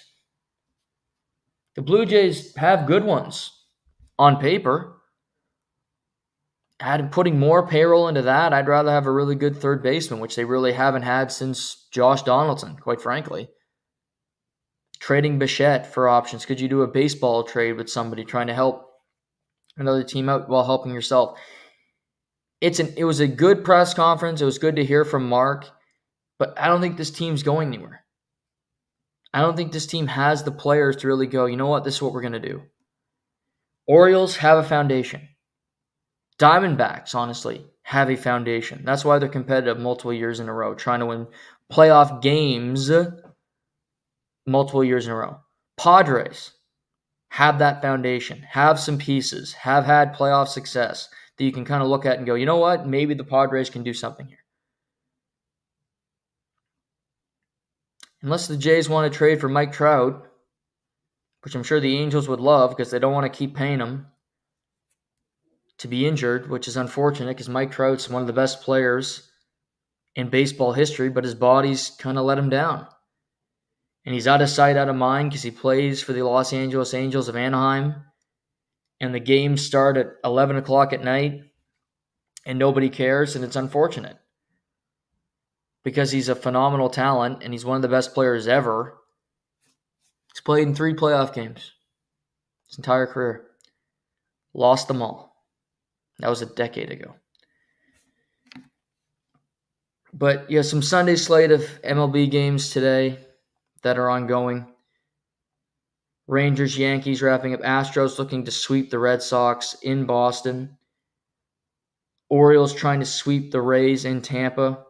S1: The Blue Jays have good ones on paper. Putting more payroll into that, I'd rather have a really good third baseman, which they really haven't had since Josh Donaldson, quite frankly. Trading Bichette for options. Could you do a baseball trade with somebody trying to help another team out while helping yourself? It was a good press conference. It was good to hear from Mark, but I don't think this team's going anywhere. I don't think this team has the players to really go, you know what, this is what we're going to do. Orioles have a foundation. Diamondbacks, honestly, have a foundation. That's why they're competitive multiple years in a row, trying to win playoff games multiple years in a row. Padres have that foundation, have some pieces, have had playoff success that you can kind of look at and go, you know what, maybe the Padres can do something here. Unless the Jays want to trade for Mike Trout, which I'm sure the Angels would love because they don't want to keep paying him to be injured, which is unfortunate because Mike Trout's one of the best players in baseball history, but his body's kind of let him down. And he's out of sight, out of mind because he plays for the Los Angeles Angels of Anaheim. And the games start at 11 o'clock at night and nobody cares, and it's unfortunate because he's a phenomenal talent and he's one of the best players ever. He's played in 3 playoff games his entire career. Lost them all. That was a decade ago. But yeah, some Sunday slate of MLB games today that are ongoing. Rangers, Yankees wrapping up. Astros looking to sweep the Red Sox in Boston. Orioles trying to sweep the Rays in Tampa.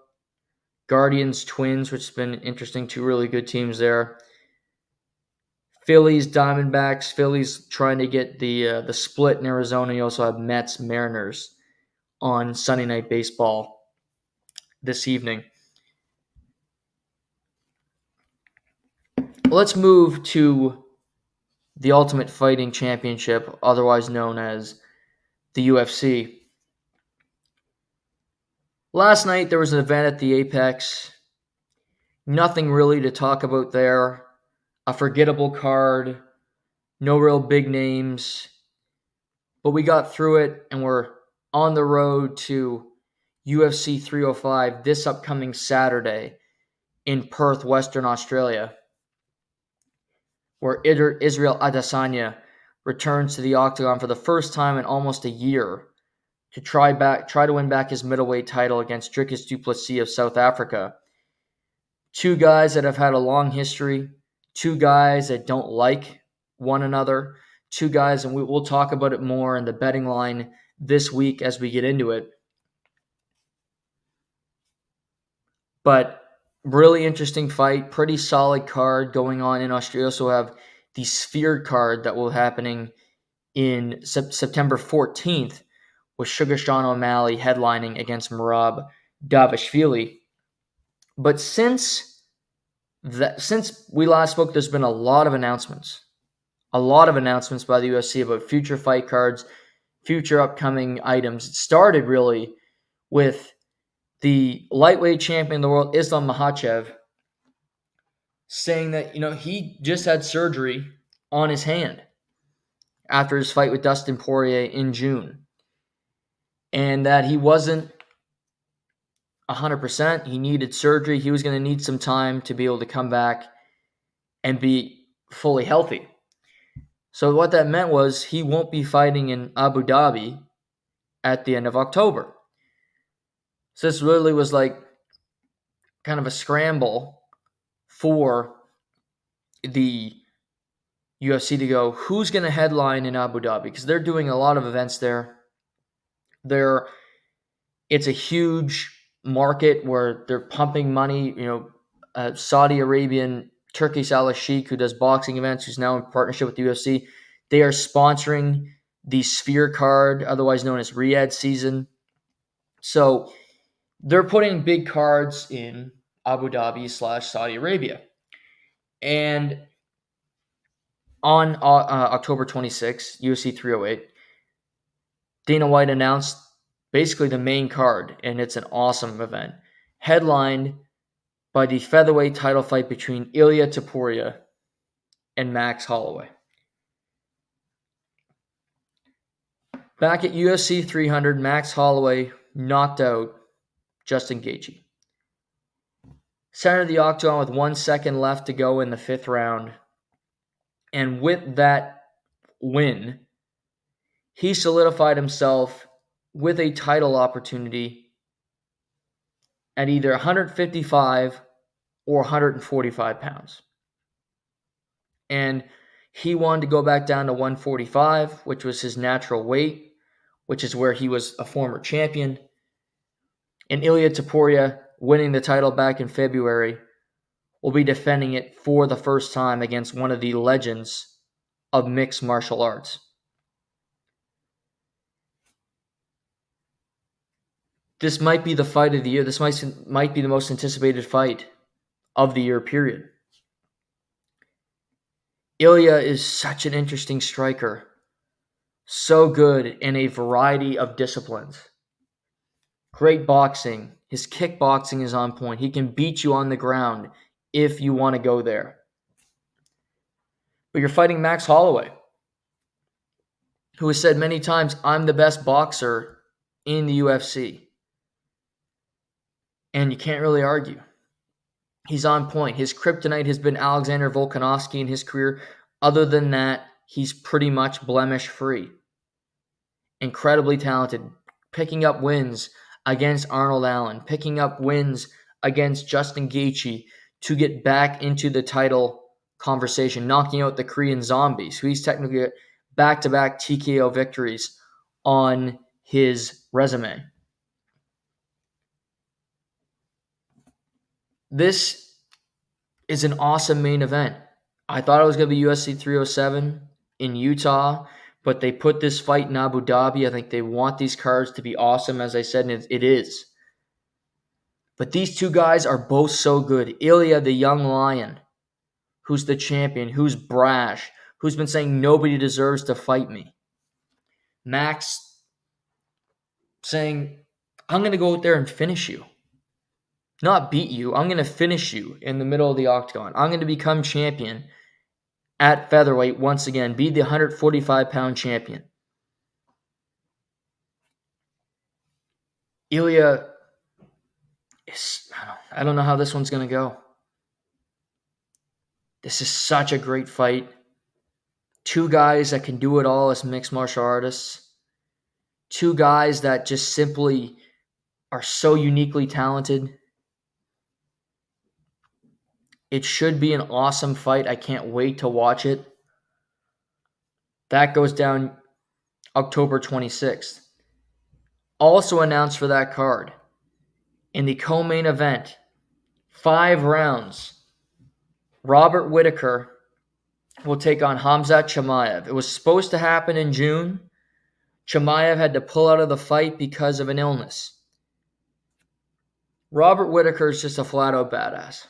S1: Guardians, Twins, which has been interesting. Two really good teams there. Phillies, Diamondbacks. Phillies trying to get the split in Arizona. You also have Mets, Mariners on Sunday Night Baseball this evening. Let's move to the Ultimate Fighting Championship, otherwise known as the UFC. Last night there was an event at the Apex. Nothing really to talk about there. A forgettable card. No real big names. But we got through it and we're on the road to UFC 305 this upcoming Saturday in Perth, Western Australia, where Israel Adesanya returns to the octagon for the first time in almost a year to try to win back his middleweight title against Dricus du Plessis of South Africa. Two guys that have had a long history, two guys that don't like one another, two guys, and we'll talk about it more in the betting line this week as we get into it. But really interesting fight, pretty solid card going on in Australia. Also have the Sphere card that will be happening in September 14th with Sugar Sean O'Malley headlining against Merab Davishvili. But since we last spoke, there's been a lot of announcements by the UFC about future fight cards, future upcoming items. It started really with the lightweight champion of the world, Islam Makhachev, saying that he just had surgery on his hand after his fight with Dustin Poirier in June, and that he wasn't 100%. He needed surgery. He was going to need some time to be able to come back and be fully healthy. So what that meant was he won't be fighting in Abu Dhabi at the end of October. So this really was like kind of a scramble for the UFC to go, who's going to headline in Abu Dhabi? Because they're doing a lot of events there. It's a huge market where they're pumping money. Saudi Arabian Turkish Al Sheikh, who does boxing events, who's now in partnership with the UFC, they are sponsoring the Sphere card, otherwise known as Riyadh season. So they're putting big cards in Abu Dhabi / Saudi Arabia. And on October 26th, UFC 308, Dana White announced basically the main card, and it's an awesome event, headlined by the featherweight title fight between Ilia Topuria and Max Holloway. Back at UFC 300, Max Holloway knocked out Justin Gaethje. Centered the octagon with 1 second left to go in the fifth round. And with that win, he solidified himself with a title opportunity at either 155 or 145 pounds. And he wanted to go back down to 145, which was his natural weight, which is where he was a former champion. And Ilia Topuria, winning the title back in February, will be defending it for the first time against one of the legends of mixed martial arts. This might be the fight of the year. This might be the most anticipated fight of the year, period. Ilia is such an interesting striker. So good in a variety of disciplines. Great boxing. His kickboxing is on point. He can beat you on the ground if you want to go there. But you're fighting Max Holloway, who has said many times, I'm the best boxer in the UFC. And you can't really argue. He's on point. His kryptonite has been Alexander Volkanovski in his career. Other than that, he's pretty much blemish free. incredibly talented, picking up wins against Arnold Allen, picking up wins against Justin Gaethje to get back into the title conversation, knocking out the Korean Zombies, who he's technically back-to-back TKO victories on his resume. This is an awesome main event. I thought it was going to be UFC 307 in Utah, but they put this fight in Abu Dhabi. I think they want these cards to be awesome, as I said, and it is. But these two guys are both so good. Ilya, the young lion, who's the champion, who's brash, who's been saying nobody deserves to fight me. Max saying, I'm going to go out there and finish you. Not beat you. I'm going to finish you in the middle of the octagon. I'm going to become champion at featherweight once again. Be the 145-pound champion. Ilya, I don't know how this one's going to go. This is such a great fight. Two guys that can do it all as mixed martial artists. Two guys that just simply are so uniquely talented. It should be an awesome fight. I can't wait to watch it. That goes down October 26th. Also announced for that card, in the co-main event, 5 rounds, Robert Whittaker will take on Khamzat Chimaev. It was supposed to happen in June. Chimaev had to pull out of the fight because of an illness. Robert Whittaker is just a flat-out badass.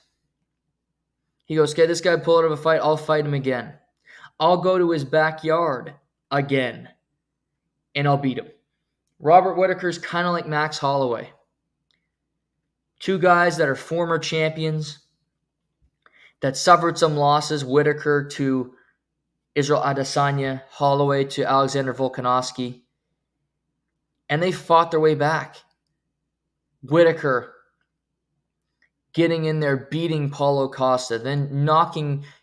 S1: He goes, okay, this guy pulled out of a fight, I'll fight him again. I'll go to his backyard again, and I'll beat him. Robert Whittaker's kind of like Max Holloway. Two guys that are former champions that suffered some losses. Whittaker to Israel Adesanya, Holloway to Alexander Volkanovski. And they fought their way back. Whittaker getting in there, beating Paulo Costa, then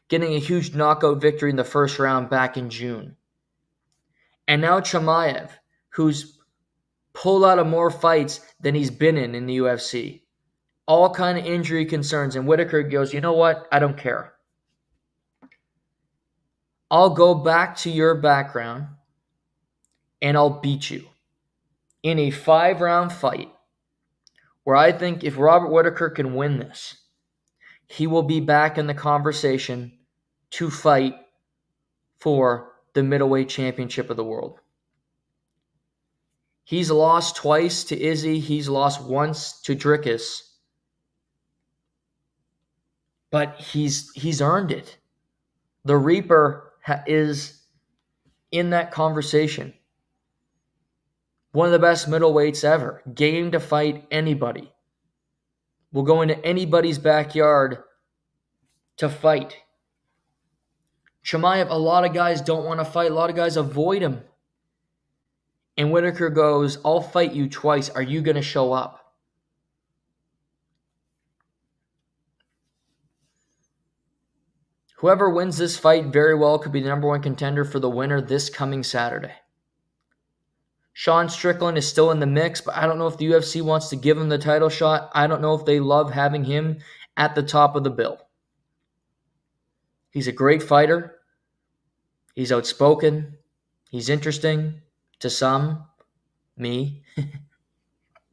S1: getting a huge knockout victory in the first round back in June. And now Chimaev, who's pulled out of more fights than he's been in the UFC. All kind of injury concerns. And Whittaker goes, you know what? I don't care. I'll go back to your background and I'll beat you in a 5-round fight where I think if Robert Whittaker can win this, he will be back in the conversation to fight for the middleweight championship of the world. He's lost twice to Izzy. He's lost once to Dricus. But he's earned it. The Reaper is in that conversation. One of the best middleweights ever. Game to fight anybody. Will go into anybody's backyard to fight. Chimaev, a lot of guys don't want to fight. A lot of guys avoid him. And Whittaker goes, I'll fight you twice. Are you going to show up? Whoever wins this fight very well could be the number 1 contender for the winner this coming Saturday. Sean Strickland is still in the mix, but I don't know if the UFC wants to give him the title shot. I don't know if they love having him at the top of the bill. He's a great fighter. He's outspoken. He's interesting to some, me.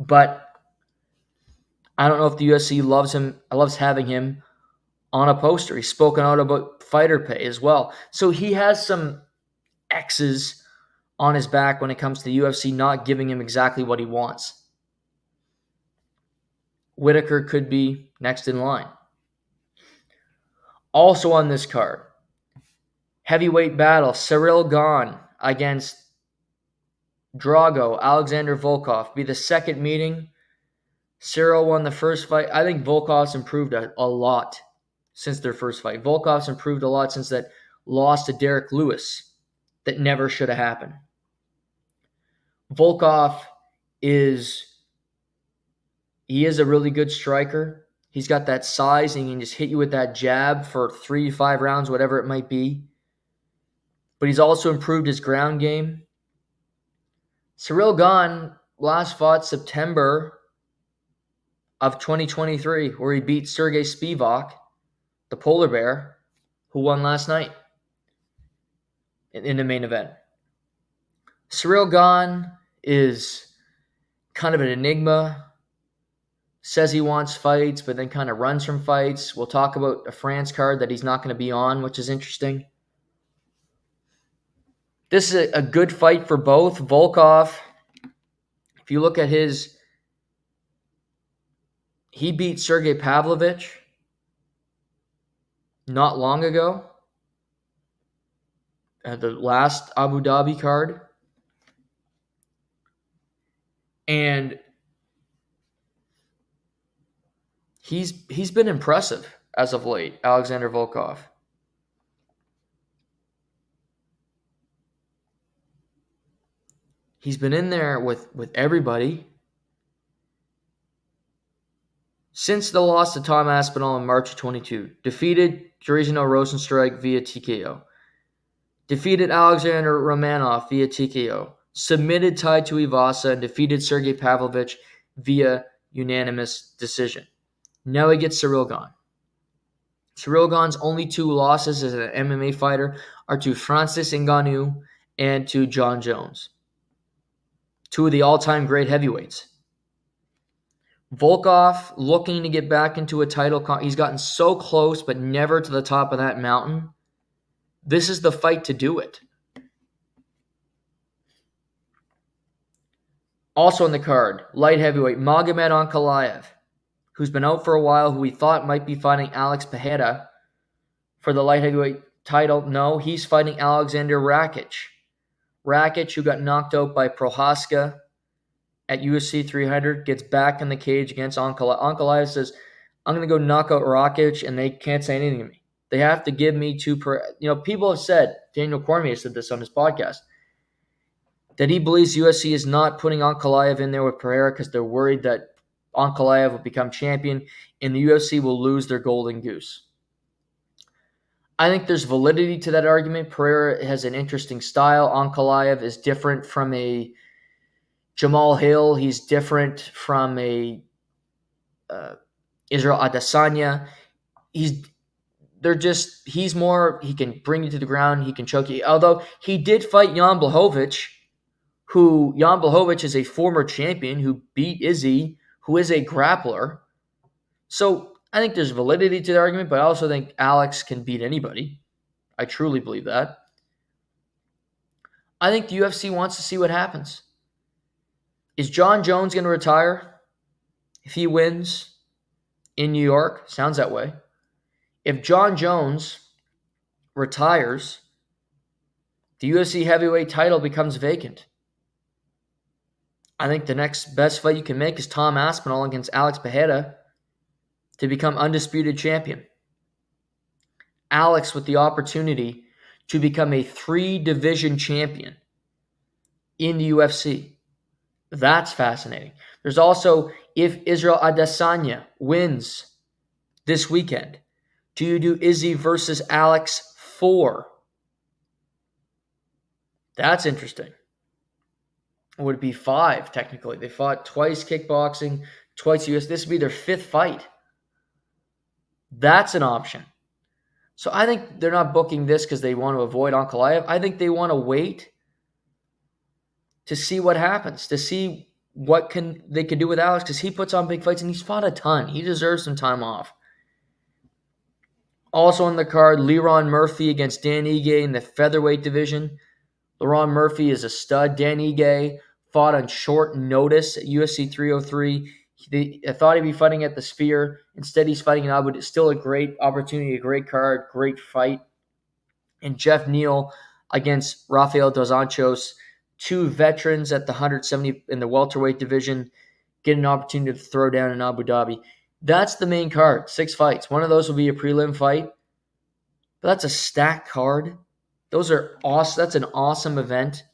S1: But I don't know if the UFC loves having him on a poster. He's spoken out about fighter pay as well. So he has some X's on his back when it comes to the UFC not giving him exactly what he wants. Whittaker could be next in line. Also on this card, heavyweight battle, Cyril Gane against Drago, Alexander Volkov. Be the second meeting. Cyril won the first fight. I think Volkov's improved a lot since their first fight. Volkov's improved a lot since that loss to Derek Lewis that never should have happened. Volkov is a really good striker. He's got that size and he can just hit you with that jab for 3 to 5 rounds, whatever it might be. But he's also improved his ground game. Ciryl Gane last fought September of 2023, where he beat Sergey Spivak, the polar bear, who won last night in the main event. Ciryl Gane is kind of an enigma, says he wants fights, but then kind of runs from fights. We'll talk about a France card that he's not going to be on, which is interesting. This is a good fight for both. Volkov, if you look at he beat Sergey Pavlovich not long ago at the last Abu Dhabi card. And he's been impressive as of late, Alexander Volkov. He's been in there with everybody. Since the loss to Tom Aspinall in March of 22, defeated Jairzinho Rosenstrike via TKO. Defeated Alexander Romanov via TKO. Submitted Tai Tuivasa and defeated Sergey Pavlovich via unanimous decision. Now he gets Ciryl Gane. Ciryl Gane's only 2 losses as an MMA fighter are to Francis Ngannou and to John Jones. 2 of the all-time great heavyweights. Volkov looking to get back into a title. He's gotten so close, but never to the top of that mountain. This is the fight to do it. Also on the card, light heavyweight Magomed Ankalaev, who's been out for a while, who we thought might be fighting Alex Pereira for the light heavyweight title. No, he's fighting Alexander Rakic. Rakic, who got knocked out by Prohaska at UFC 300, gets back in the cage against Ankalaev. Ankalaev says, I'm going to go knock out Rakic, and they can't say anything to me. They have to give me 2 per... people have said, Daniel Cormier said this on his podcast, that he believes UFC is not putting Ankalaev in there with Pereira because they're worried that Ankalaev will become champion and the UFC will lose their golden goose. I think there's validity to that argument. Pereira has an interesting style. Ankalaev is different from a Jamal Hill. He's different from a Israel Adesanya. He's more, he can bring you to the ground. He can choke you. Although he did fight Jan Blachowicz, Jan Blachowicz is a former champion who beat Izzy, who is a grappler. So I think there's validity to the argument, but I also think Alex can beat anybody. I truly believe that. I think the UFC wants to see what happens. Is John Jones going to retire if he wins in New York? Sounds that way. If John Jones retires, the UFC heavyweight title becomes vacant. I think the next best fight you can make is Tom Aspinall against Alex Pereira to become undisputed champion. Alex with the opportunity to become a 3-division champion in the UFC. That's fascinating. There's also, if Israel Adesanya wins this weekend, do you do Izzy versus Alex 4? That's interesting. It would be 5, technically. They fought twice kickboxing, twice UFC. This would be their 5th fight. That's an option. So I think they're not booking this because they want to avoid Ankalaev. I think they want to wait to see what happens, to see what they can do with Alex, because he puts on big fights and he's fought a ton. He deserves some time off. Also on the card, Leron Murphy against Dan Ige in the featherweight division. Leron Murphy is a stud. Dan Ige fought on short notice at UFC 303. I thought he'd be fighting at the Sphere. Instead, he's fighting in Abu Dhabi. Still a great opportunity, a great card, great fight. And Jeff Neal against Rafael Dos Anjos. 2 veterans at the 170 in the welterweight division get an opportunity to throw down in Abu Dhabi. That's the main card, 6 fights. One of those will be a prelim fight. But that's a stacked card. Those are awesome. That's an awesome event.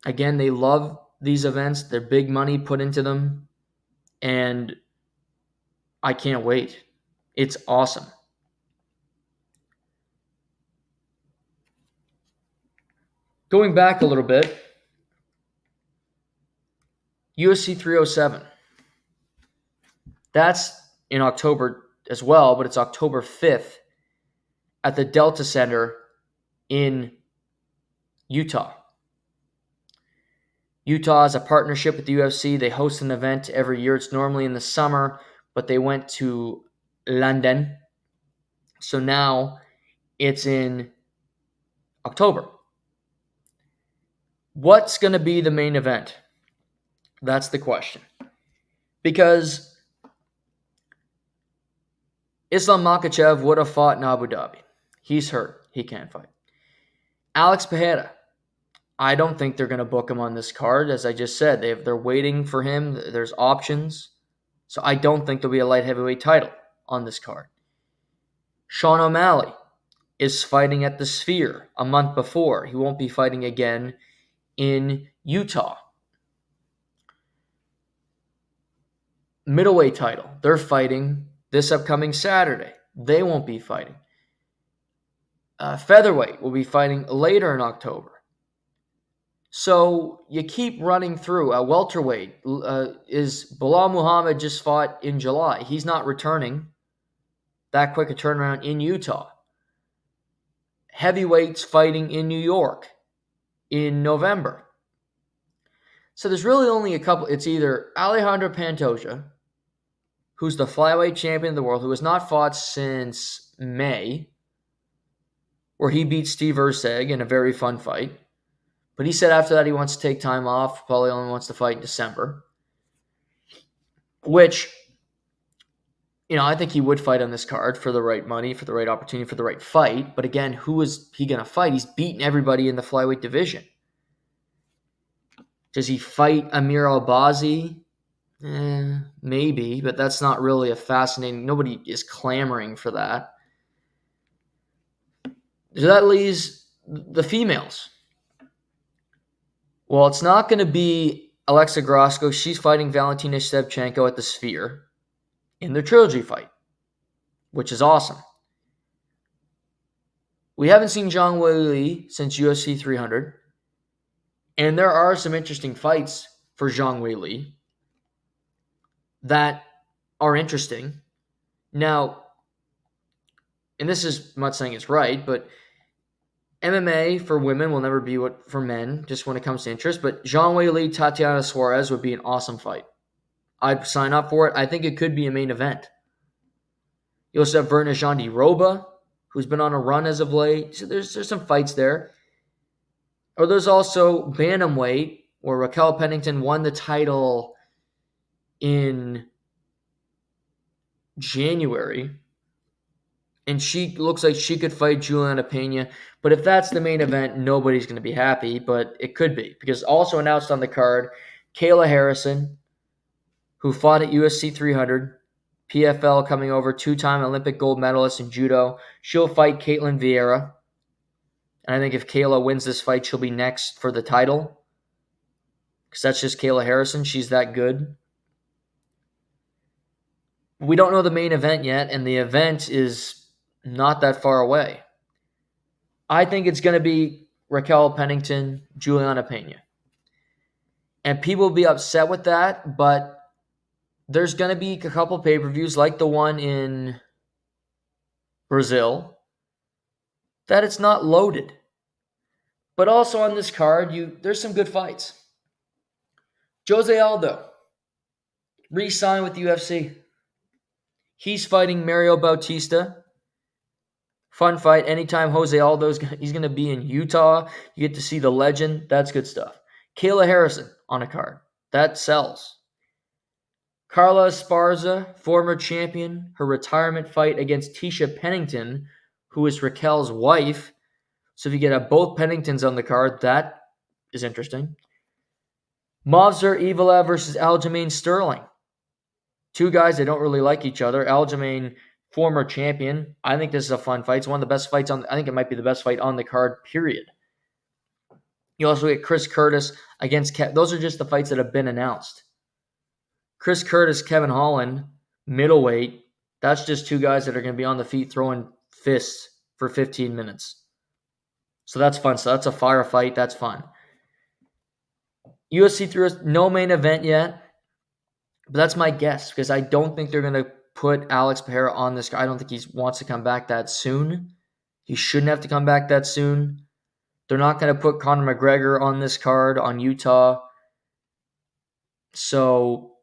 S1: Again, they love these events. They're big money put into them. And I can't wait. It's awesome. Going back a little bit, UFC 307. That's in October as well, but it's October 5th at the Delta Center in Utah. Utah has a partnership with the UFC. They host an event every year. It's normally in the summer, but they went to London. So now it's in October. What's going to be the main event? That's the question. Because Islam Makhachev would have fought in Abu Dhabi. He's hurt. He can't fight. Alex Pereira. I don't think they're going to book him on this card. As I just said, they're waiting for him. There's options. So I don't think there'll be a light heavyweight title on this card. Sean O'Malley is fighting at the Sphere a month before. He won't be fighting again in Utah. Middleweight title. They're fighting this upcoming Saturday. They won't be fighting. Featherweight will be fighting later in October. So you keep running through. Welterweight is Bilal Muhammad just fought in July. He's not returning. That quick a turnaround in Utah. Heavyweights fighting in New York in November. So there's really only a couple. It's either Alejandro Pantoja, who's the flyweight champion of the world, who has not fought since May, where he beat Steve Erceg in a very fun fight. But he said after that he wants to take time off, probably only wants to fight in December. Which, I think he would fight on this card for the right money, for the right opportunity, for the right fight. But again, who is he going to fight? He's beaten everybody in the flyweight division. Does he fight Amir Albazi? Maybe, but that's not really a fascinating... Nobody is clamoring for that. So that leaves the females. Well, it's not going to be Alexa Grasso. She's fighting Valentina Shevchenko at the Sphere in the trilogy fight, which is awesome. We haven't seen Zhang Weili since UFC 300, and there are some interesting fights for Zhang Weili that are interesting. Now, and this is, I'm not saying it's right, but MMA for women will never be what for men, just when it comes to interest. But Zhang Weili, Tatiana Suarez would be an awesome fight. I'd sign up for it. I think it could be a main event. You also have Verna Jandiroba, who's been on a run as of late. So there's some fights there. Or there's also bantamweight, where Raquel Pennington won the title in January. And she looks like she could fight Juliana Pena. But if that's the main event, nobody's going to be happy. But it could be. Because also announced on the card, Kayla Harrison, who fought at UFC 300. PFL coming over, two-time Olympic gold medalist in judo. She'll fight Caitlin Vieira. And I think if Kayla wins this fight, she'll be next for the title. Because that's just Kayla Harrison. She's that good. We don't know the main event yet, and the event is not that far away. I think it's going to be Raquel Pennington, Juliana Pena. And people will be upset with that, but there's going to be a couple pay-per-views like the one in Brazil that it's not loaded. But also on this card, there's some good fights. Jose Aldo re-signed with the UFC. He's fighting Mario Bautista. Fun fight. Anytime Jose Aldo's he's going to be in Utah, you get to see the legend. That's good stuff. Kayla Harrison on a card. That sells. Carla Esparza, former champion, her retirement fight against Tisha Pennington, who is Raquel's wife. So if you get both Penningtons on the card, that is interesting. Movsar Evila versus Aljamain Sterling. Two guys that don't really like each other. Aljamain, former champion. I think this is a fun fight. It's one of the best fights I think it might be the best fight on the card, period. You also get Chris Curtis against those are just the fights that have been announced. Chris Curtis, Kevin Holland, middleweight. That's just two guys that are going to be on the feet throwing fists for 15 minutes. So that's fun. So that's a fire fight. That's fun. UFC threw no main event yet, but that's my guess because I don't think they're going to put Alex Pereira on this guy. I don't think he wants to come back that soon. He shouldn't have to come back that soon. They're not going to put Conor McGregor on this card on Utah. So,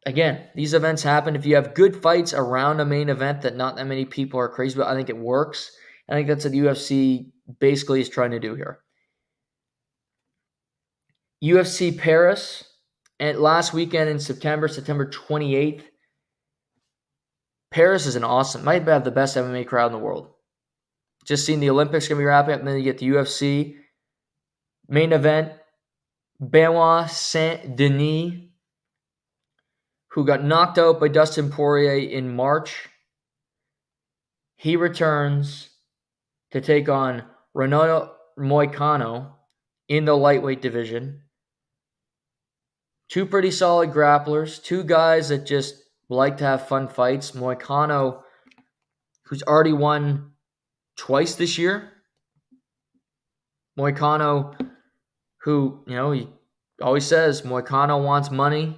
S1: again, these events happen. If you have good fights around a main event that not that many people are crazy about, I think it works. I think that's what the UFC basically is trying to do here. UFC Paris, and last weekend in September 28th. Paris is might have the best MMA crowd in the world. Just seen the Olympics going to be wrapping up, and then you get the UFC. Main event, Benoit Saint-Denis, who got knocked out by Dustin Poirier in March. He returns to take on Renato Moicano in the lightweight division. Two pretty solid grapplers, two guys that just like to have fun fights. Moicano, who's already won twice this year. Moicano, who, he always says Moicano wants money.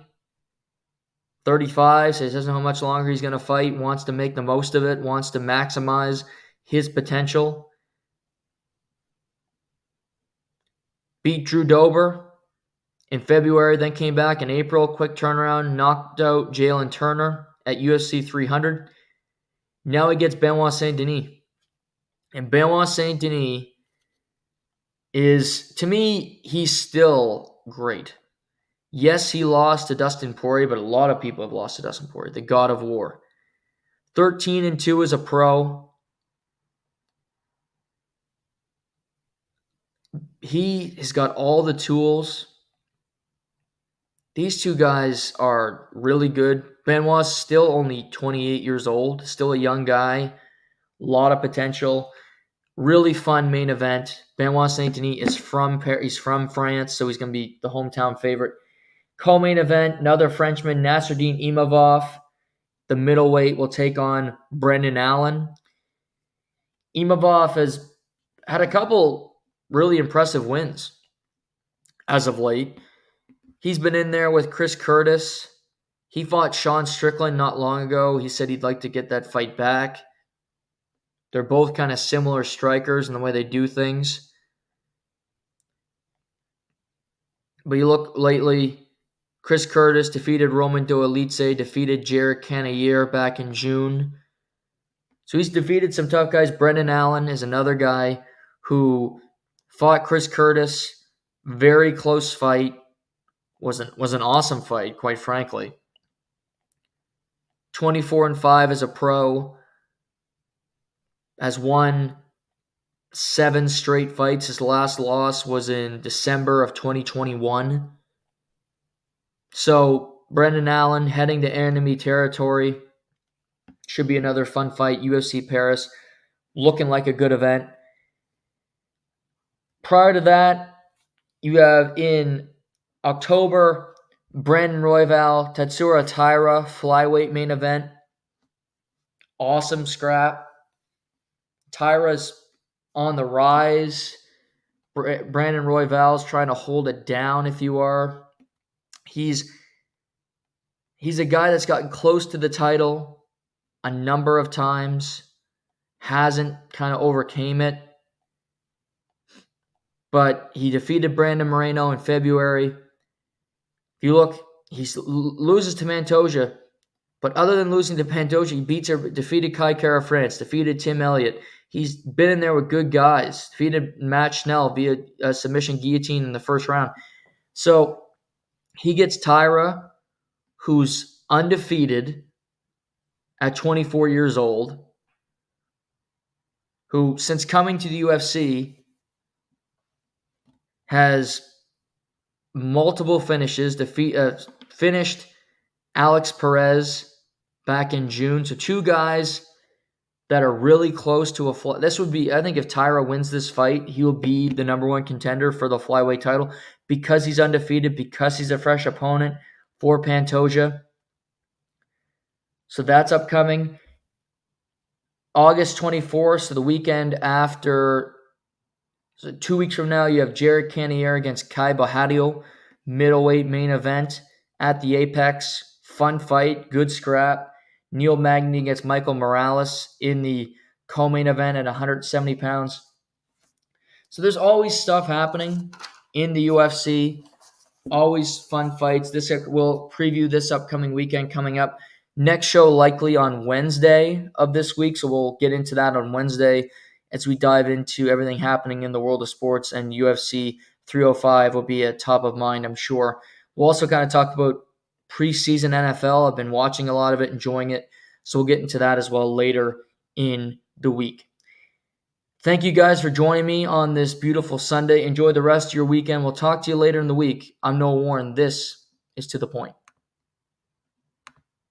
S1: 35, says he doesn't know how much longer he's going to fight, wants to make the most of it, wants to maximize his potential. Beat Drew Dober in February, then came back in April. Quick turnaround, knocked out Jalen Turner at UFC 300. Now he gets Benoit Saint-Denis. And Benoit Saint-Denis is, to me, he's still great. Yes, he lost to Dustin Poirier, but a lot of people have lost to Dustin Poirier, the God of War. 13-2 as a pro. He has got all the tools. These two guys are really good. Benoit's still only 28 years old, still a young guy, a lot of potential. Really fun main event. Benoit Saint-Denis is from France, so he's going to be the hometown favorite. Co-main event, another Frenchman, Nasruddin Imavov. The middleweight will take on Brendan Allen. Imavov has had a couple really impressive wins as of late. He's been in there with Chris Curtis. He fought Sean Strickland not long ago. He said he'd like to get that fight back. They're both kind of similar strikers in the way they do things. But you look lately, Chris Curtis defeated Roman Doelice, defeated Jared Cannonier back in June. So he's defeated some tough guys. Brendan Allen is another guy who fought Chris Curtis. Very close fight. Was an awesome fight, quite frankly. 24-5 as a pro. Has won 7 straight fights. His last loss was in December of 2021. So Brendan Allen heading to enemy territory. Should be another fun fight. UFC Paris, looking like a good event. Prior to that, you have in October, Brandon Royval, Tatsuro Taira, flyweight main event. Awesome scrap. Taira's on the rise. Brandon Royval's trying to hold it down, if you are. He's a guy that's gotten close to the title a number of times. Hasn't kind of overcame it. But he defeated Brandon Moreno in February. If you look, he loses to Pantoja. But other than losing to Pantoja, he defeated Kai Kara France, defeated Tim Elliott. He's been in there with good guys. Defeated Matt Schnell via a submission guillotine in the first round. So he gets Taira, who's undefeated at 24 years old, who, since coming to the UFC, has multiple finishes. Finished Alex Perez back in June. So two guys that are really close to a this would be, I think if Taira wins this fight, he will be the number one contender for the flyweight title because he's undefeated, because he's a fresh opponent for Pantoja. So that's upcoming. August 24th, so the weekend after So 2 weeks from now, you have Jared Cannonier against Kai Bahadio, middleweight main event at the Apex. Fun fight, good scrap. Neil Magny against Michael Morales in the co-main event at 170 pounds. So there's always stuff happening in the UFC. Always fun fights. We'll preview this upcoming weekend coming up. Next show likely on Wednesday of this week, so we'll get into that on Wednesday as we dive into everything happening in the world of sports, and UFC 305 will be a top of mind, I'm sure. We'll also kind of talk about preseason NFL. I've been watching a lot of it, enjoying it, so we'll get into that as well later in the week. Thank you guys for joining me on this beautiful Sunday. Enjoy the rest of your weekend. We'll talk to you later in the week. I'm Noah Warren. This is To The Point.